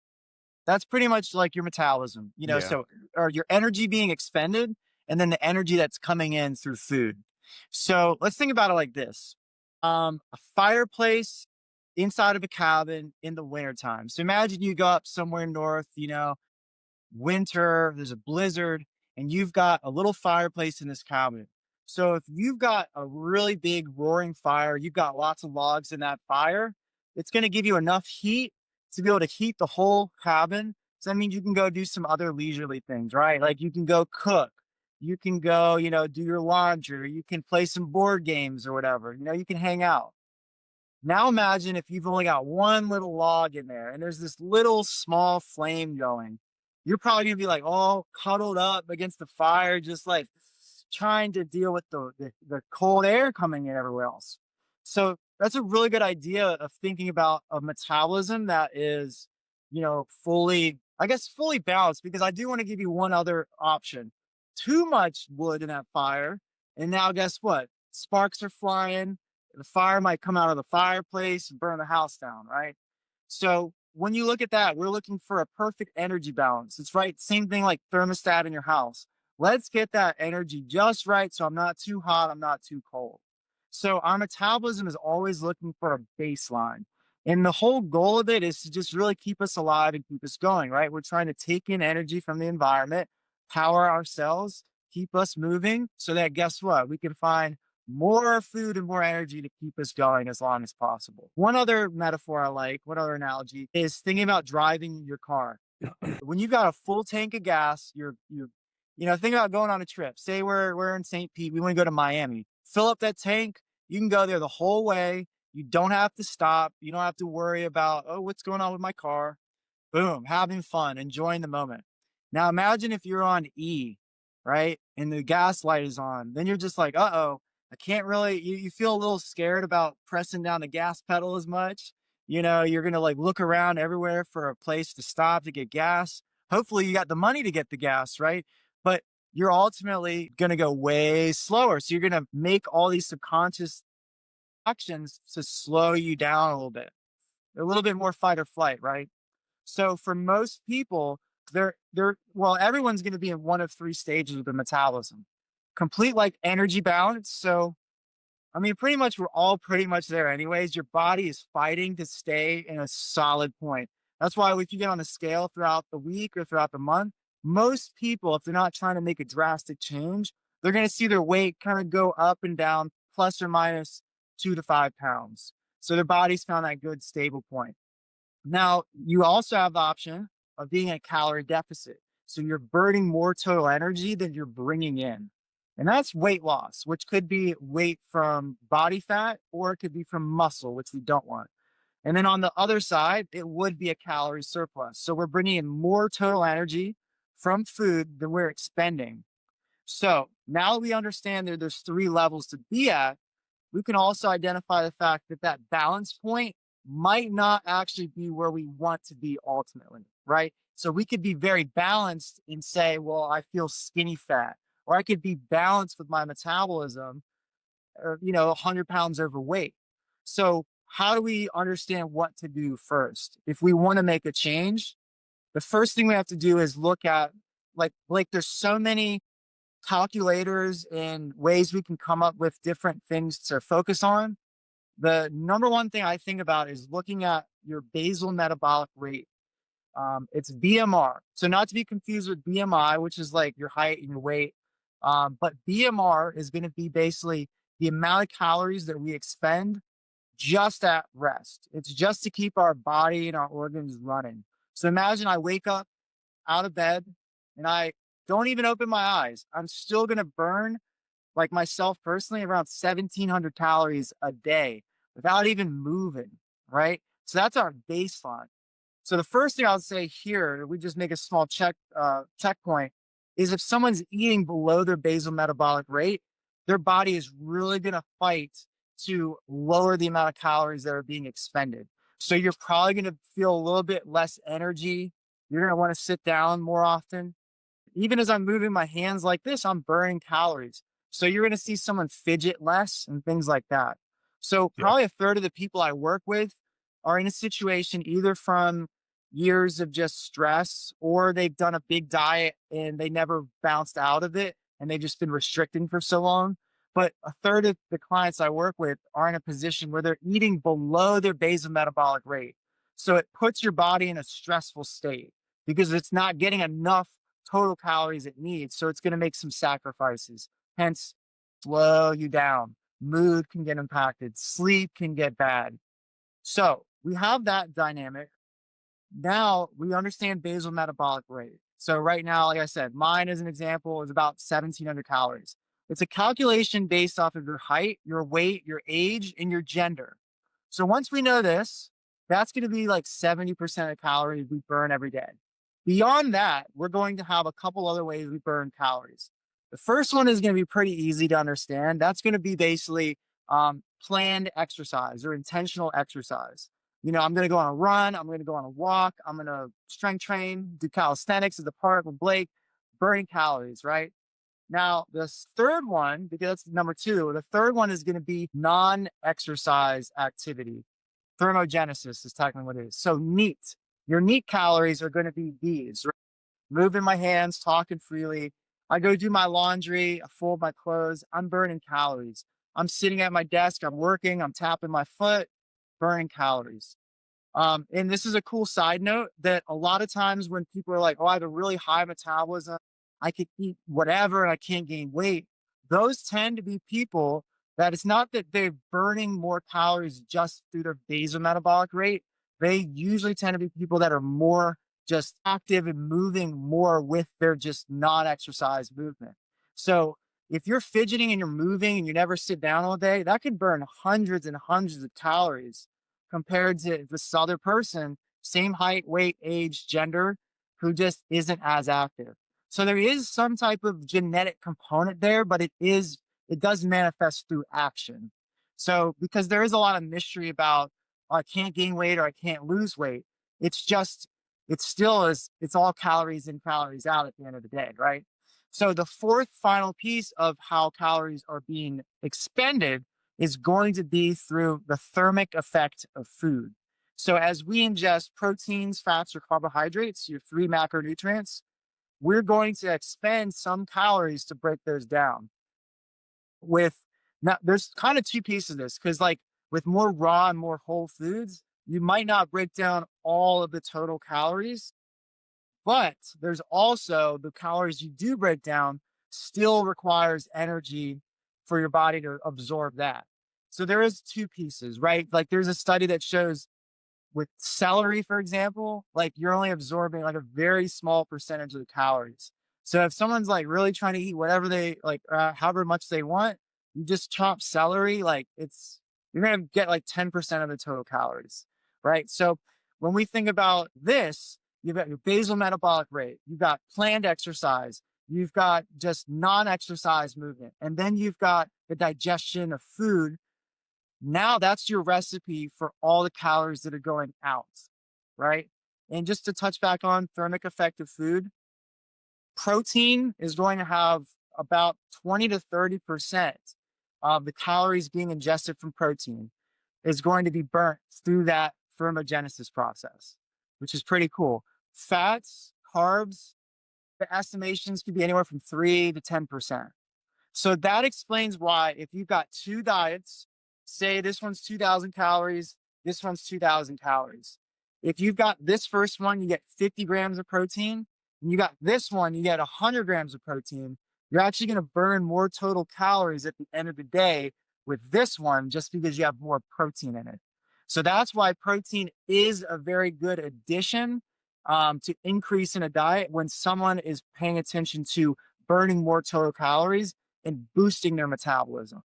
Speaker 2: that's pretty much like your metabolism.
Speaker 1: Yeah.
Speaker 2: So or your energy being expended, and then the energy that's coming in through food. So let's think about it like this: a fireplace inside of a cabin in the wintertime. So imagine you go up somewhere north, winter, there's a blizzard, and you've got a little fireplace in this cabin. So if you've got a really big roaring fire, you've got lots of logs in that fire, it's going to give you enough heat to be able to heat the whole cabin. So that means you can go do some other leisurely things, right? Like you can go cook, you can go, do your laundry, you can play some board games or whatever, you can hang out. Now imagine if you've only got one little log in there and there's this little small flame going. You're probably gonna be like all cuddled up against the fire, just like trying to deal with the cold air coming in everywhere else. So that's a really good idea of thinking about a metabolism that is, fully, I guess, fully balanced, because I do want to give you one other option. Too much wood in that fire. And now guess what? Sparks are flying, the fire might come out of the fireplace and burn the house down, right? So when you look at that, we're looking for a perfect energy balance. It's right. Same thing like thermostat in your house. Let's get that energy just right so I'm not too hot, I'm not too cold. So our metabolism is always looking for a baseline. And the whole goal of it is to just really keep us alive and keep us going, right? We're trying to take in energy from the environment, power our cells, keep us moving so that guess what? We can find more food and more energy to keep us going as long as possible. One other metaphor I like, one other analogy is thinking about driving your car. When you've got a full tank of gas, think about going on a trip. Say we're in St. Pete, we want to go to Miami. Fill up that tank. You can go there the whole way. You don't have to stop. You don't have to worry about, oh, what's going on with my car? Boom, having fun, enjoying the moment. Now imagine if you're on E, right? And the gas light is on. Then you're just like, uh-oh, I can't really, you feel a little scared about pressing down the gas pedal as much. You're gonna like look around everywhere for a place to stop to get gas. Hopefully you got the money to get the gas, right? But you're ultimately gonna go way slower. So you're gonna make all these subconscious actions to slow you down a little bit more fight or flight, right? So for most people, everyone's going to be in one of three stages of the metabolism. Complete like energy balance. So I mean, pretty much we're all pretty much there anyways. Your body is fighting to stay in a solid point. That's why if you get on the scale throughout the week or throughout the month, most people, if they're not trying to make a drastic change, they're going to see their weight kind of go up and down, plus or minus 2 to 5 pounds. So their body's found that good stable point. Now, you also have the option of being in a calorie deficit. So you're burning more total energy than you're bringing in. And that's weight loss, which could be weight from body fat or it could be from muscle, which we don't want. And then on the other side, it would be a calorie surplus. So we're bringing in more total energy from food than we're expending. So now that we understand that there's three levels to be at, we can also identify the fact that that balance point might not actually be where we want to be ultimately, right? So we could be very balanced and say, well, I feel skinny fat, or I could be balanced with my metabolism, or, 100 pounds overweight. So how do we understand what to do first? If we want to make a change, the first thing we have to do is look at like there's so many calculators and ways we can come up with different things to focus on. The number one thing I think about is looking at your basal metabolic rate. It's BMR. So not to be confused with BMI, which is like your height and your weight. But BMR is going to be basically the amount of calories that we expend just at rest. It's just to keep our body and our organs running. So imagine I wake up out of bed and I don't even open my eyes. I'm still going to burn, like myself personally, around 1,700 calories a day without even moving, right? So that's our baseline. So the first thing I'll say here, we just make a small checkpoint, is if someone's eating below their basal metabolic rate, their body is really going to fight to lower the amount of calories that are being expended. So you're probably going to feel a little bit less energy. You're going to want to sit down more often. Even as I'm moving my hands like this, I'm burning calories. So you're going to see someone fidget less and things like that. So
Speaker 1: Yeah.
Speaker 2: probably a third of the people I work with are in a situation either from years of just stress or they've done a big diet and they never bounced out of it and they've just been restricting for so long. But a third of the clients I work with are in a position where they're eating below their basal metabolic rate. So it puts your body in a stressful state because it's not getting enough total calories it needs. So it's going to make some sacrifices, hence slow you down. Mood can get impacted. Sleep can get bad. So we have that dynamic. Now we understand basal metabolic rate. So right now, like I said, mine as an example is about 1,700 calories. It's a calculation based off of your height, your weight, your age, and your gender. So once we know this, that's going to be like 70% of calories we burn every day. Beyond that, we're going to have a couple other ways we burn calories. The first one is going to be pretty easy to understand. That's going to be basically planned exercise or intentional exercise. I'm going to go on a run. I'm going to go on a walk. I'm going to strength train, do calisthenics at the park with Blake, burning calories, right? Now, this third one, because that's number two, the third one is going to be non-exercise activity. Thermogenesis is technically what it is. So NEAT. Your NEAT calories are going to be these, right? Moving my hands, talking freely. I go do my laundry, I fold my clothes, I'm burning calories. I'm sitting at my desk, I'm working, I'm tapping my foot, burning calories. And this is a cool side note that a lot of times when people are like, oh, I have a really high metabolism, I could eat whatever and I can't gain weight. Those tend to be people that it's not that they're burning more calories just through their basal metabolic rate. They usually tend to be people that are more just active and moving more with their just non-exercise movement. So if you're fidgeting and you're moving and you never sit down all day, that could burn hundreds and hundreds of calories compared to this other person, same height, weight, age, gender, who just isn't as active. So there is some type of genetic component there, but it does manifest through action. So because there is a lot of mystery about, "Oh, I can't gain weight or I can't lose weight," it's just it still is, it's all calories in, calories out at the end of the day, right? So the fourth final piece of how calories are being expended is going to be through the thermic effect of food. So as we ingest proteins, fats, or carbohydrates, your three macronutrients, we're going to expend some calories to break those down. With Now, there's kind of two pieces of this, because like with more raw and more whole foods, you might not break down all of the total calories, but there's also the calories you do break down still requires energy for your body to absorb that. So there is two pieces, right? Like there's a study that shows with celery, for example, like you're only absorbing like a very small percentage of the calories. So if someone's like really trying to eat whatever they like, however much they want, you just chop celery, like you're going to get like 10% of the total calories, right? So when we think about this, you've got your basal metabolic rate, you've got planned exercise, you've got just non-exercise movement, and then you've got the digestion of food. Now that's your recipe for all the calories that are going out, right? And just to touch back on thermic effect of food, protein is going to have about 20 to 30% of the calories being ingested from protein is going to be burnt through that thermogenesis process, which is pretty cool. Fats, carbs, the estimations could be anywhere from 3 to 10%. So that explains why if you've got two diets, say this one's 2,000 calories, this one's 2,000 calories. If you've got this first one, you get 50 grams of protein, and you got this one, you get 100 grams of protein. You're actually going to burn more total calories at the end of the day with this one just because you have more protein in it. So that's why protein is a very good addition to increase in a diet when someone is paying attention to burning more total calories and boosting their metabolism,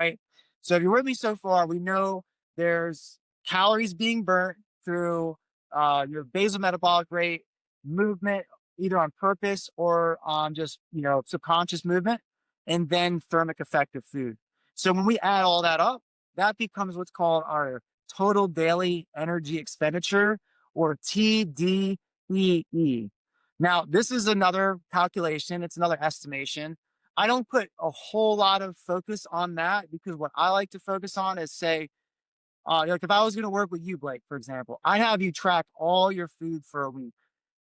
Speaker 2: right? So if you're with me so far, we know there's calories being burnt through your basal metabolic rate, movement, either on purpose or on just, subconscious movement, and then thermic effect of food. So when we add all that up, that becomes what's called our total daily energy expenditure, or TDEE. Now, this is another calculation. It's another estimation. I don't put a whole lot of focus on that, because what I like to focus on is, say, like if I was going to work with you, Blake, for example, I'd have you track all your food for a week,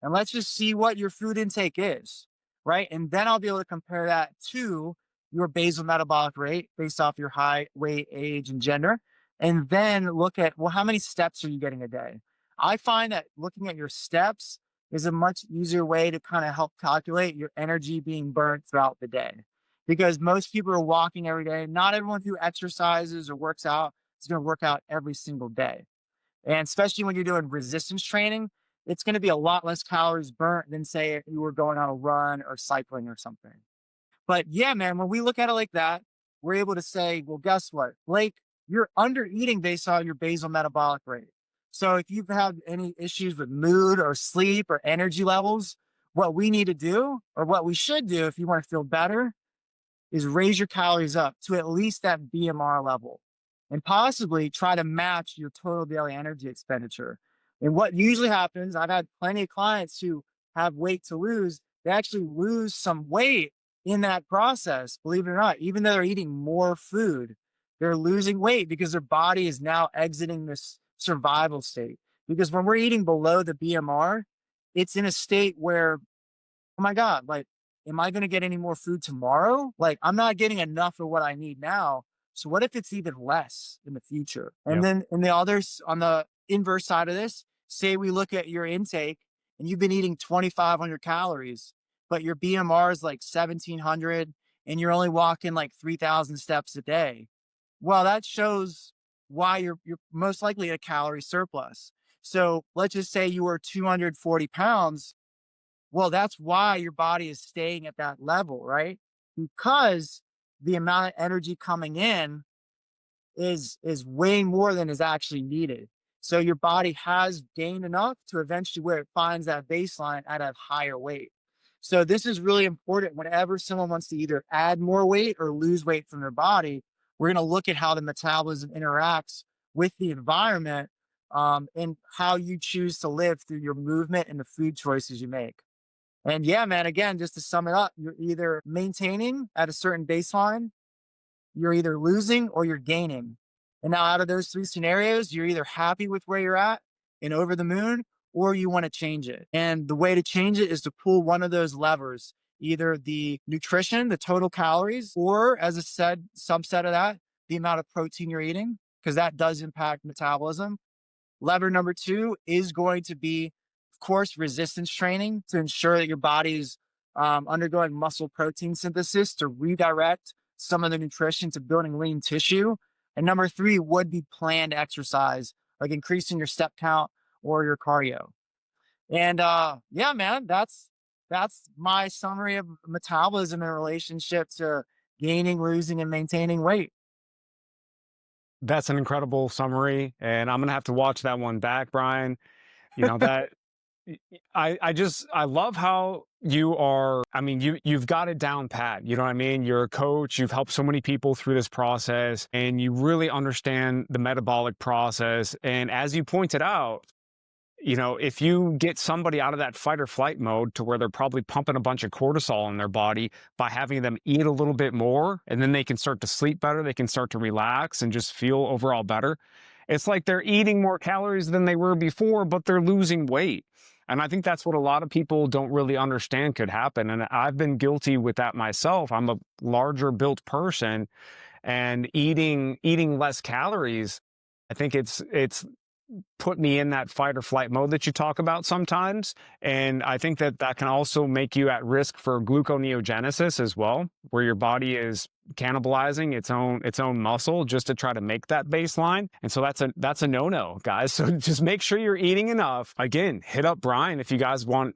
Speaker 2: and let's just see what your food intake is, right? And then I'll be able to compare that to your basal metabolic rate based off your height, weight, age, and gender. And then look at, well, how many steps are you getting a day? I find that looking at your steps is a much easier way to kind of help calculate your energy being burned throughout the day. Because most people are walking every day. Not everyone who exercises or works out is going to work out every single day. And especially when you're doing resistance training, it's going to be a lot less calories burnt than, say, if you were going on a run or cycling or something. But yeah, man, when we look at it like that, we're able to say, well, guess what, Blake, you're under eating based on your basal metabolic rate. So if you've had any issues with mood or sleep or energy levels, what we need to do, or what we should do if you want to feel better, is raise your calories up to at least that BMR level, and possibly try to match your total daily energy expenditure. And what usually happens, I've had plenty of clients who have weight to lose, they actually lose some weight in that process, believe it or not. Even though they're eating more food, they're losing weight because their body is now exiting this survival state. Because when we're eating below the BMR, it's in a state where, oh my God, like, am I going to get any more food tomorrow? Like, I'm not getting enough of what I need now. So what if it's even less in the future? And
Speaker 1: Yep.
Speaker 2: then in the others, on the inverse side of this, say we look at your intake and you've been eating 2,500 calories, but your BMR is like 1,700 and you're only walking like 3,000 steps a day. Well, that shows why you're most likely a calorie surplus. So let's just say you were 240 pounds. Well, that's why your body is staying at that level, right? Because the amount of energy coming in is way more than is actually needed. So your body has gained enough to eventually where it finds that baseline at a higher weight. So this is really important whenever someone wants to either add more weight or lose weight from their body. We're going to look at how the metabolism interacts with the environment, and how you choose to live through your movement and the food choices you make. And yeah, man, again, just to sum it up, you're either maintaining at a certain baseline, you're either losing or you're gaining. And now, out of those three scenarios, you're either happy with where you're at and over the moon, or you want to change it. And the way to change it is to pull one of those levers, either the nutrition, the total calories, or as a said subset of that, the amount of protein you're eating, because that does impact metabolism. Lever number two is going to be, of course, resistance training to ensure that your body's undergoing muscle protein synthesis to redirect some of the nutrition to building lean tissue. And number three would be planned exercise, like increasing your step count or your cardio. And yeah, man, that's my summary of metabolism in relationship to gaining, losing, and maintaining weight.
Speaker 1: That's an incredible summary, and I'm gonna have to watch that one back, Brian. You know that I love how you are. I mean, you've got it down pat. You know what I mean? You're a coach. You've helped so many people through this process, and you really understand the metabolic process. And as you pointed out, you know, if you get somebody out of that fight or flight mode to where they're probably pumping a bunch of cortisol in their body by having them eat a little bit more, and then they can start to sleep better, they can start to relax and just feel overall better. It's like they're eating more calories than they were before, but they're losing weight. And I think that's what a lot of people don't really understand could happen. And I've been guilty with that myself. I'm a larger built person, and eating less calories, I think it's put me in that fight or flight mode that you talk about sometimes. And I think that that can also make you at risk for gluconeogenesis as well, where your body is cannibalizing its own muscle just to try to make that baseline. And so that's a no-no, guys. So just make sure you're eating enough. Again, hit up Brian if you guys want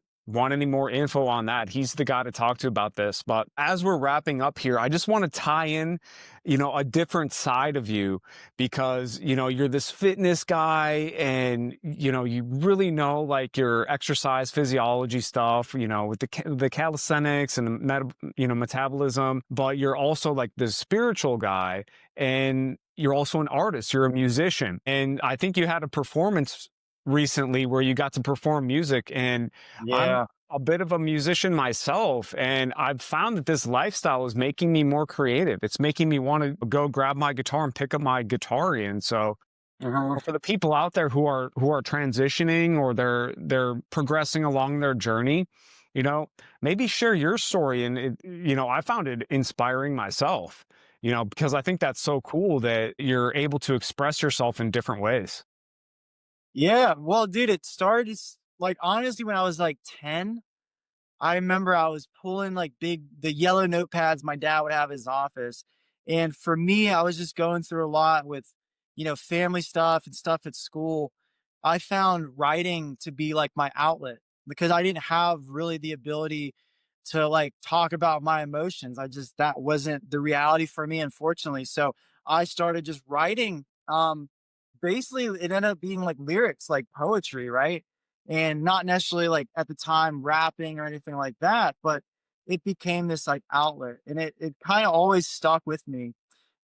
Speaker 1: any more info on that. He's the guy to talk to about this. But as we're wrapping up here, I just want to tie in, you know, a different side of you, because, you know, you're this fitness guy and, you know, you really know like your exercise physiology stuff, you know, with the calisthenics and the metabolism, but you're also like the spiritual guy, and you're also an artist, you're a musician. And I think you had a performance recently where you got to perform music, and I'm
Speaker 2: Yeah.
Speaker 1: a bit of a musician myself, and I've found that this lifestyle is making me more creative. It's making me want to go grab my guitar and pick up my guitar. And so
Speaker 2: Mhm.
Speaker 1: for the people out there who are transitioning, or they're progressing along their journey, you know, maybe share your story. And you know, I found it inspiring myself, you know, because I think that's so cool that you're able to express yourself in different ways.
Speaker 2: Yeah. Well, dude, it started like honestly when I was like 10. I remember I was pulling like the yellow notepads my dad would have in his office. And for me, I was just going through a lot with, family stuff and stuff at school. I found writing to be like my outlet because I didn't have really the ability to like talk about my emotions. That wasn't the reality for me, unfortunately. So I started just writing. Basically, it ended up being like lyrics, like poetry, right? And not necessarily like at the time rapping or anything like that, but it became this like outlet, and it kind of always stuck with me.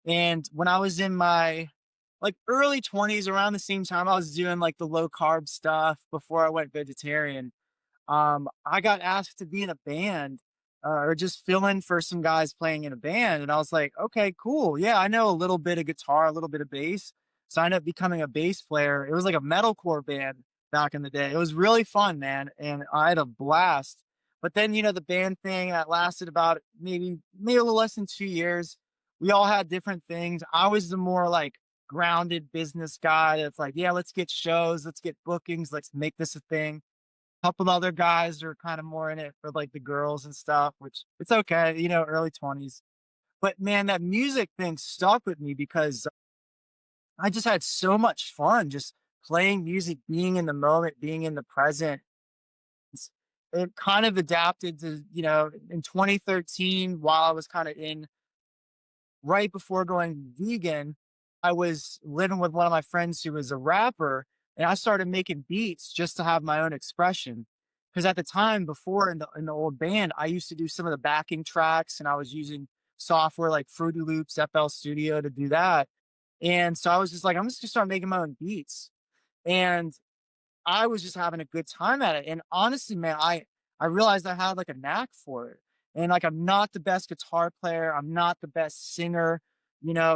Speaker 2: And when I was in my like early 20s, around the same time I was doing like the low carb stuff before I went vegetarian, I got asked to be in a band, or just fill in for some guys playing in a band. And I was like, okay, cool. Yeah, I know a little bit of guitar, a little bit of bass. So I ended up becoming a bass player. It was like a metalcore band back in the day. It was really fun, man. And I had a blast. But then, the band thing that lasted about maybe a little less than 2 years. We all had different things. I was the more like grounded business guy that's like, yeah, let's get shows, let's get bookings, let's make this a thing. Couple other guys are kind of more in it for like the girls and stuff, which it's okay, early 20s. But man, that music thing stuck with me because I just had so much fun just playing music, being in the moment, being in the present. It kind of adapted to, in 2013, while I was kind of in right before going vegan, I was living with one of my friends who was a rapper, and I started making beats just to have my own expression. Because at the time, before in the old band, I used to do some of the backing tracks, and I was using software like Fruity Loops, FL Studio to do that. And so I was just like, I'm just gonna start making my own beats. And I was just having a good time at it. And honestly, man, I realized I had like a knack for it. And like I'm not the best guitar player, I'm not the best singer,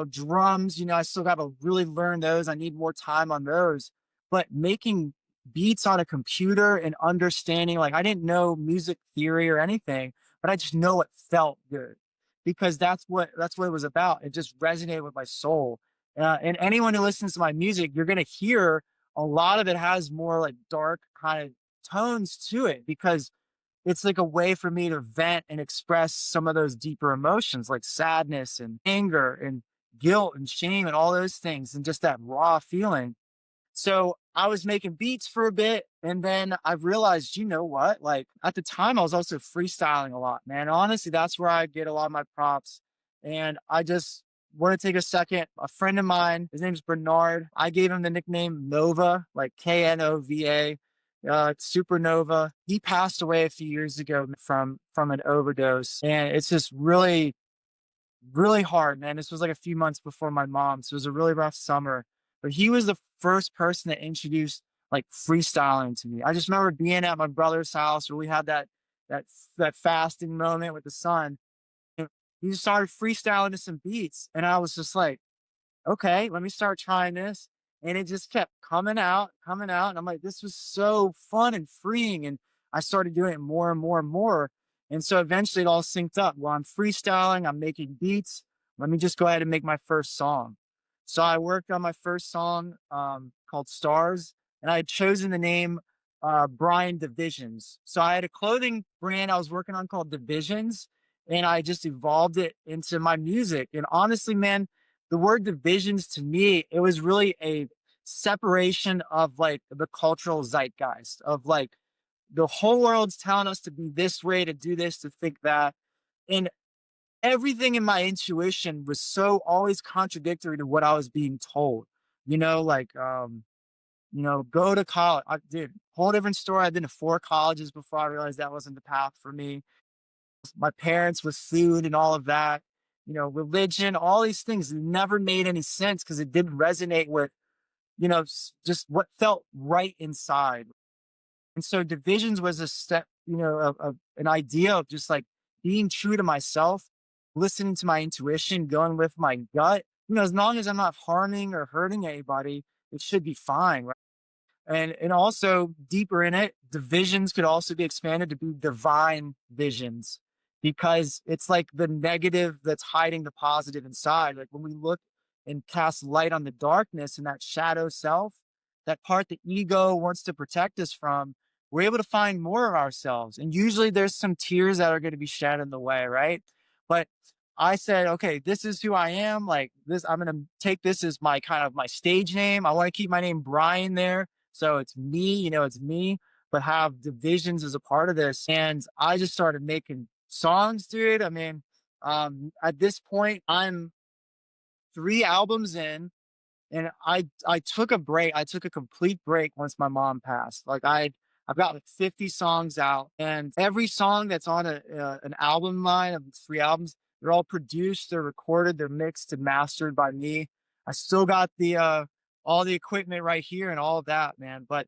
Speaker 2: drums, I still got to really learn those. I need more time on those. But making beats on a computer and understanding, like I didn't know music theory or anything, but I just know it felt good because that's what it was about. It just resonated with my soul. And anyone who listens to my music, you're gonna hear a lot of it has more like dark kind of tones to it because it's like a way for me to vent and express some of those deeper emotions like sadness and anger and guilt and shame and all those things and just that raw feeling. So I was making beats for a bit, and then I realized, you know what? Like at the time, I was also freestyling a lot, man. Honestly, that's where I get a lot of my props. And I just want to take a second. A friend of mine, his name's Bernard. I gave him the nickname Nova, like Knova, supernova. He passed away a few years ago from an overdose, and it's just really hard, man. This was like a few months before my mom, so it was a really rough summer. But he was the first person that introduced like freestyling to me. I just remember being at my brother's house where we had that that fasting moment with the sun. And he just started freestyling to some beats, and I was just like, okay, let me start trying this. And it just kept coming out. And I'm like, this was so fun and freeing. And I started doing it more and more and more. And so eventually it all synced up. While I'm freestyling, I'm making beats. Let me just go ahead and make my first song. So I worked on my first song called Stars, and I had chosen the name Brian Divisions. So I had a clothing brand I was working on called Divisions, and I just evolved it into my music. And honestly, man, the word divisions to me, it was really a separation of like the cultural zeitgeist of like the whole world's telling us to be this way, to do this, to think that. And everything in my intuition was so always contradictory to what I was being told. Like go to college. I did whole different story. I've been to 4 colleges before I realized that wasn't the path for me. My parents with food and all of that, religion, all these things never made any sense because it didn't resonate with, just what felt right inside. And so divisions was a step, of an idea of just like being true to myself, listening to my intuition, going with my gut. As long as I'm not harming or hurting anybody, it should be fine. Right? And also deeper in it, the visions could also be expanded to be divine visions because it's like the negative that's hiding the positive inside. Like when we look and cast light on the darkness and that shadow self, that part the ego wants to protect us from, we're able to find more of ourselves. And usually there's some tears that are going to be shed in the way, right? But I said, okay, this is who I am. Like this, I'm going to take this as my kind of my stage name. I want to keep my name Brian there. So it's me, it's me, but have divisions as a part of this. And I just started making songs, dude. I mean, at this point, I'm 3 albums in, and I took a break. I took a complete break once my mom passed. Like I've got like 50 songs out, and every song that's on an album line of 3 albums, they're all produced, they're recorded, they're mixed and mastered by me. I still got the all the equipment right here and all of that, man. But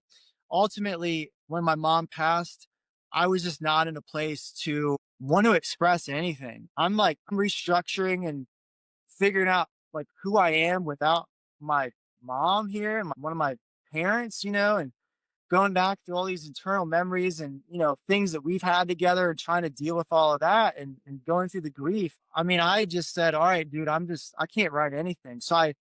Speaker 2: ultimately, when my mom passed, I was just not in a place to want to express anything. I'm restructuring and figuring out like who I am without my mom here and one of my parents, and going back through all these internal memories and things that we've had together and trying to deal with all of that and going through the grief. I mean, I just said, all right, dude, I can't write anything. So I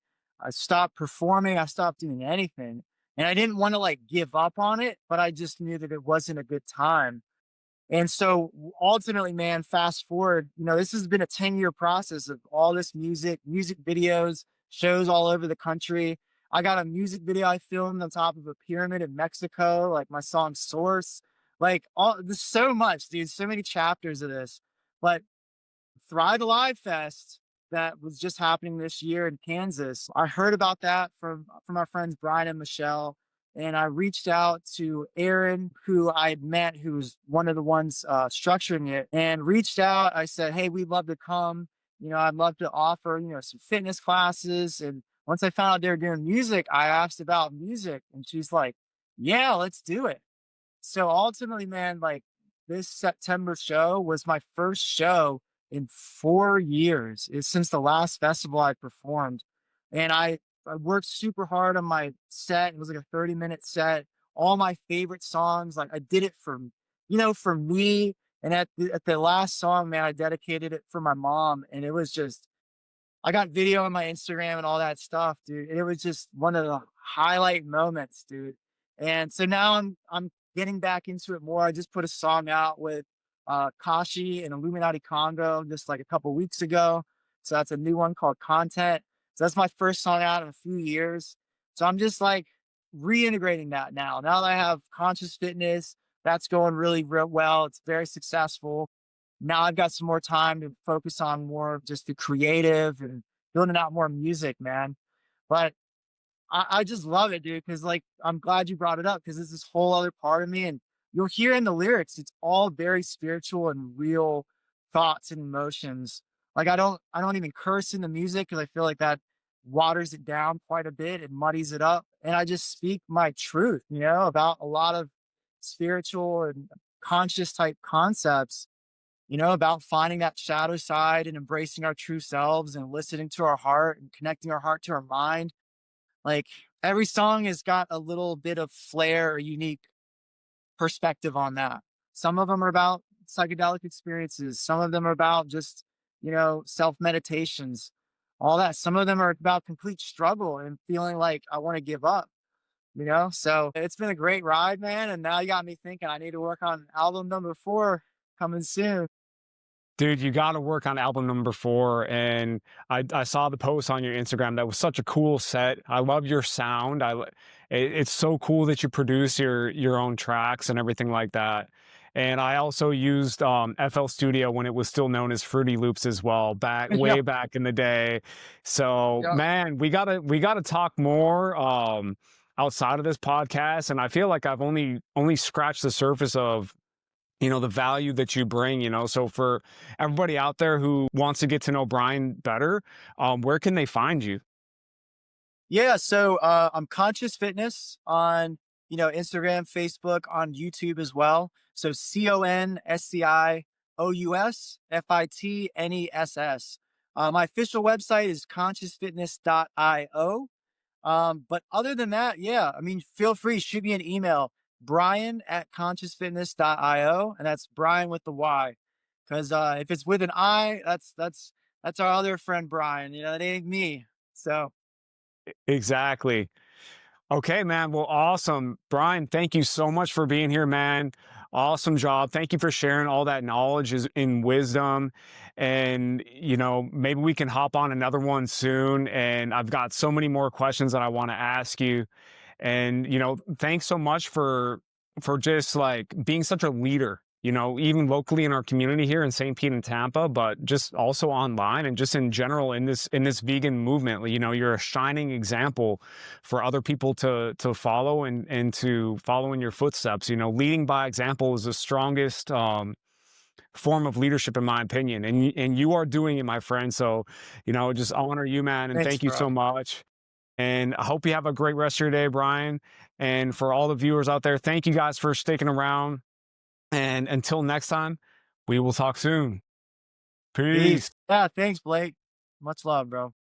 Speaker 2: stopped performing, I stopped doing anything. And I didn't want to like give up on it, but I just knew that it wasn't a good time. And so ultimately, man, fast forward, this has been a 10-year process of all this music videos, shows all over the country. I got a music video I filmed on top of a pyramid in Mexico, like my song Source. Like there's so much, dude, so many chapters of this. But Thrive Alive Fest that was just happening this year in Kansas. I heard about that from our friends Brian and Michelle, and I reached out to Aaron, who I had met, who was one of the ones structuring it, and reached out. I said, "Hey, we'd love to come. I'd love to offer some fitness classes." And once I found out they were doing music, I asked about music, and she's like, "Yeah, let's do it." So ultimately, man, like this September show was my first show in 4 years. It's since the last festival I performed. And I worked super hard on my set. It was like a 30-minute set. All my favorite songs. Like I did it for me. And at the last song, man, I dedicated it for my mom. And it was just I got video on my Instagram and all that stuff, dude. It was just one of the highlight moments, dude. And so now I'm getting back into it more. I just put a song out with Kashi and Illuminati Congo just like a couple weeks ago. So that's a new one called Content. So that's my first song out in a few years. So I'm just like reintegrating that now. Now that I have conscious fitness, that's going really real well. It's very successful. Now I've got some more time to focus on more of just the creative and building out more music, man. But I just love it, dude. Cause like, I'm glad you brought it up because it's this whole other part of me. And you'll hear in the lyrics, it's all very spiritual and real thoughts and emotions. Like I don't even curse in the music because I feel like that waters it down quite a bit and muddies it up. And I just speak my truth, about a lot of spiritual and conscious type concepts, about finding that shadow side and embracing our true selves and listening to our heart and connecting our heart to our mind. Like every song has got a little bit of flair or unique perspective on that. Some of them are about psychedelic experiences. Some of them are about just, self meditations, all that. Some of them are about complete struggle and feeling like I want to give up. So it's been a great ride, man. And now you got me thinking I need to work on album number 4 coming soon.
Speaker 1: Dude, you got to work on album number 4. And I saw the post on your Instagram. That was such a cool set. I love your sound. It's so cool that you produce your own tracks and everything like that. And I also used FL Studio when it was still known as Fruity Loops as well,
Speaker 2: Yeah.
Speaker 1: way back in the day. So
Speaker 2: Yeah.
Speaker 1: man, we gotta talk more outside of this podcast. And I feel like I've only scratched the surface of the value that you bring. So for everybody out there who wants to get to know Bryan better, where can they find you?
Speaker 2: Yeah, so I'm Conscious Fitness on Instagram, Facebook, on YouTube as well. So CONSCIOUSFITNESS. My official website is consciousfitness.io. But other than that, yeah, I mean, feel free, shoot me an email, Bryan at consciousfitness.io, and that's Brian with the Y. Because if it's with an I, that's our other friend Brian. It ain't me. So
Speaker 1: Exactly. Okay, man. Well, awesome. Bryan, thank you so much for being here, man. Awesome job. Thank you for sharing all that knowledge is in wisdom. And, maybe we can hop on another one soon. And I've got so many more questions that I want to ask you. And, thanks so much for just like being such a leader, even locally in our community here in St. Pete and Tampa, but just also online and just in general in this vegan movement. You're a shining example for other people to follow and to follow in your footsteps. Leading by example is the strongest form of leadership in my opinion. And you are doing it, my friend. So, just honor you, man, and
Speaker 2: thanks,
Speaker 1: thank you so
Speaker 2: bro.
Speaker 1: much. And I hope you have a great rest of your day, Bryan. And for all the viewers out there, thank you guys for sticking around. And until next time, we will talk soon.
Speaker 2: Peace.
Speaker 1: Peace.
Speaker 2: Yeah, thanks, Blake. Much love, bro.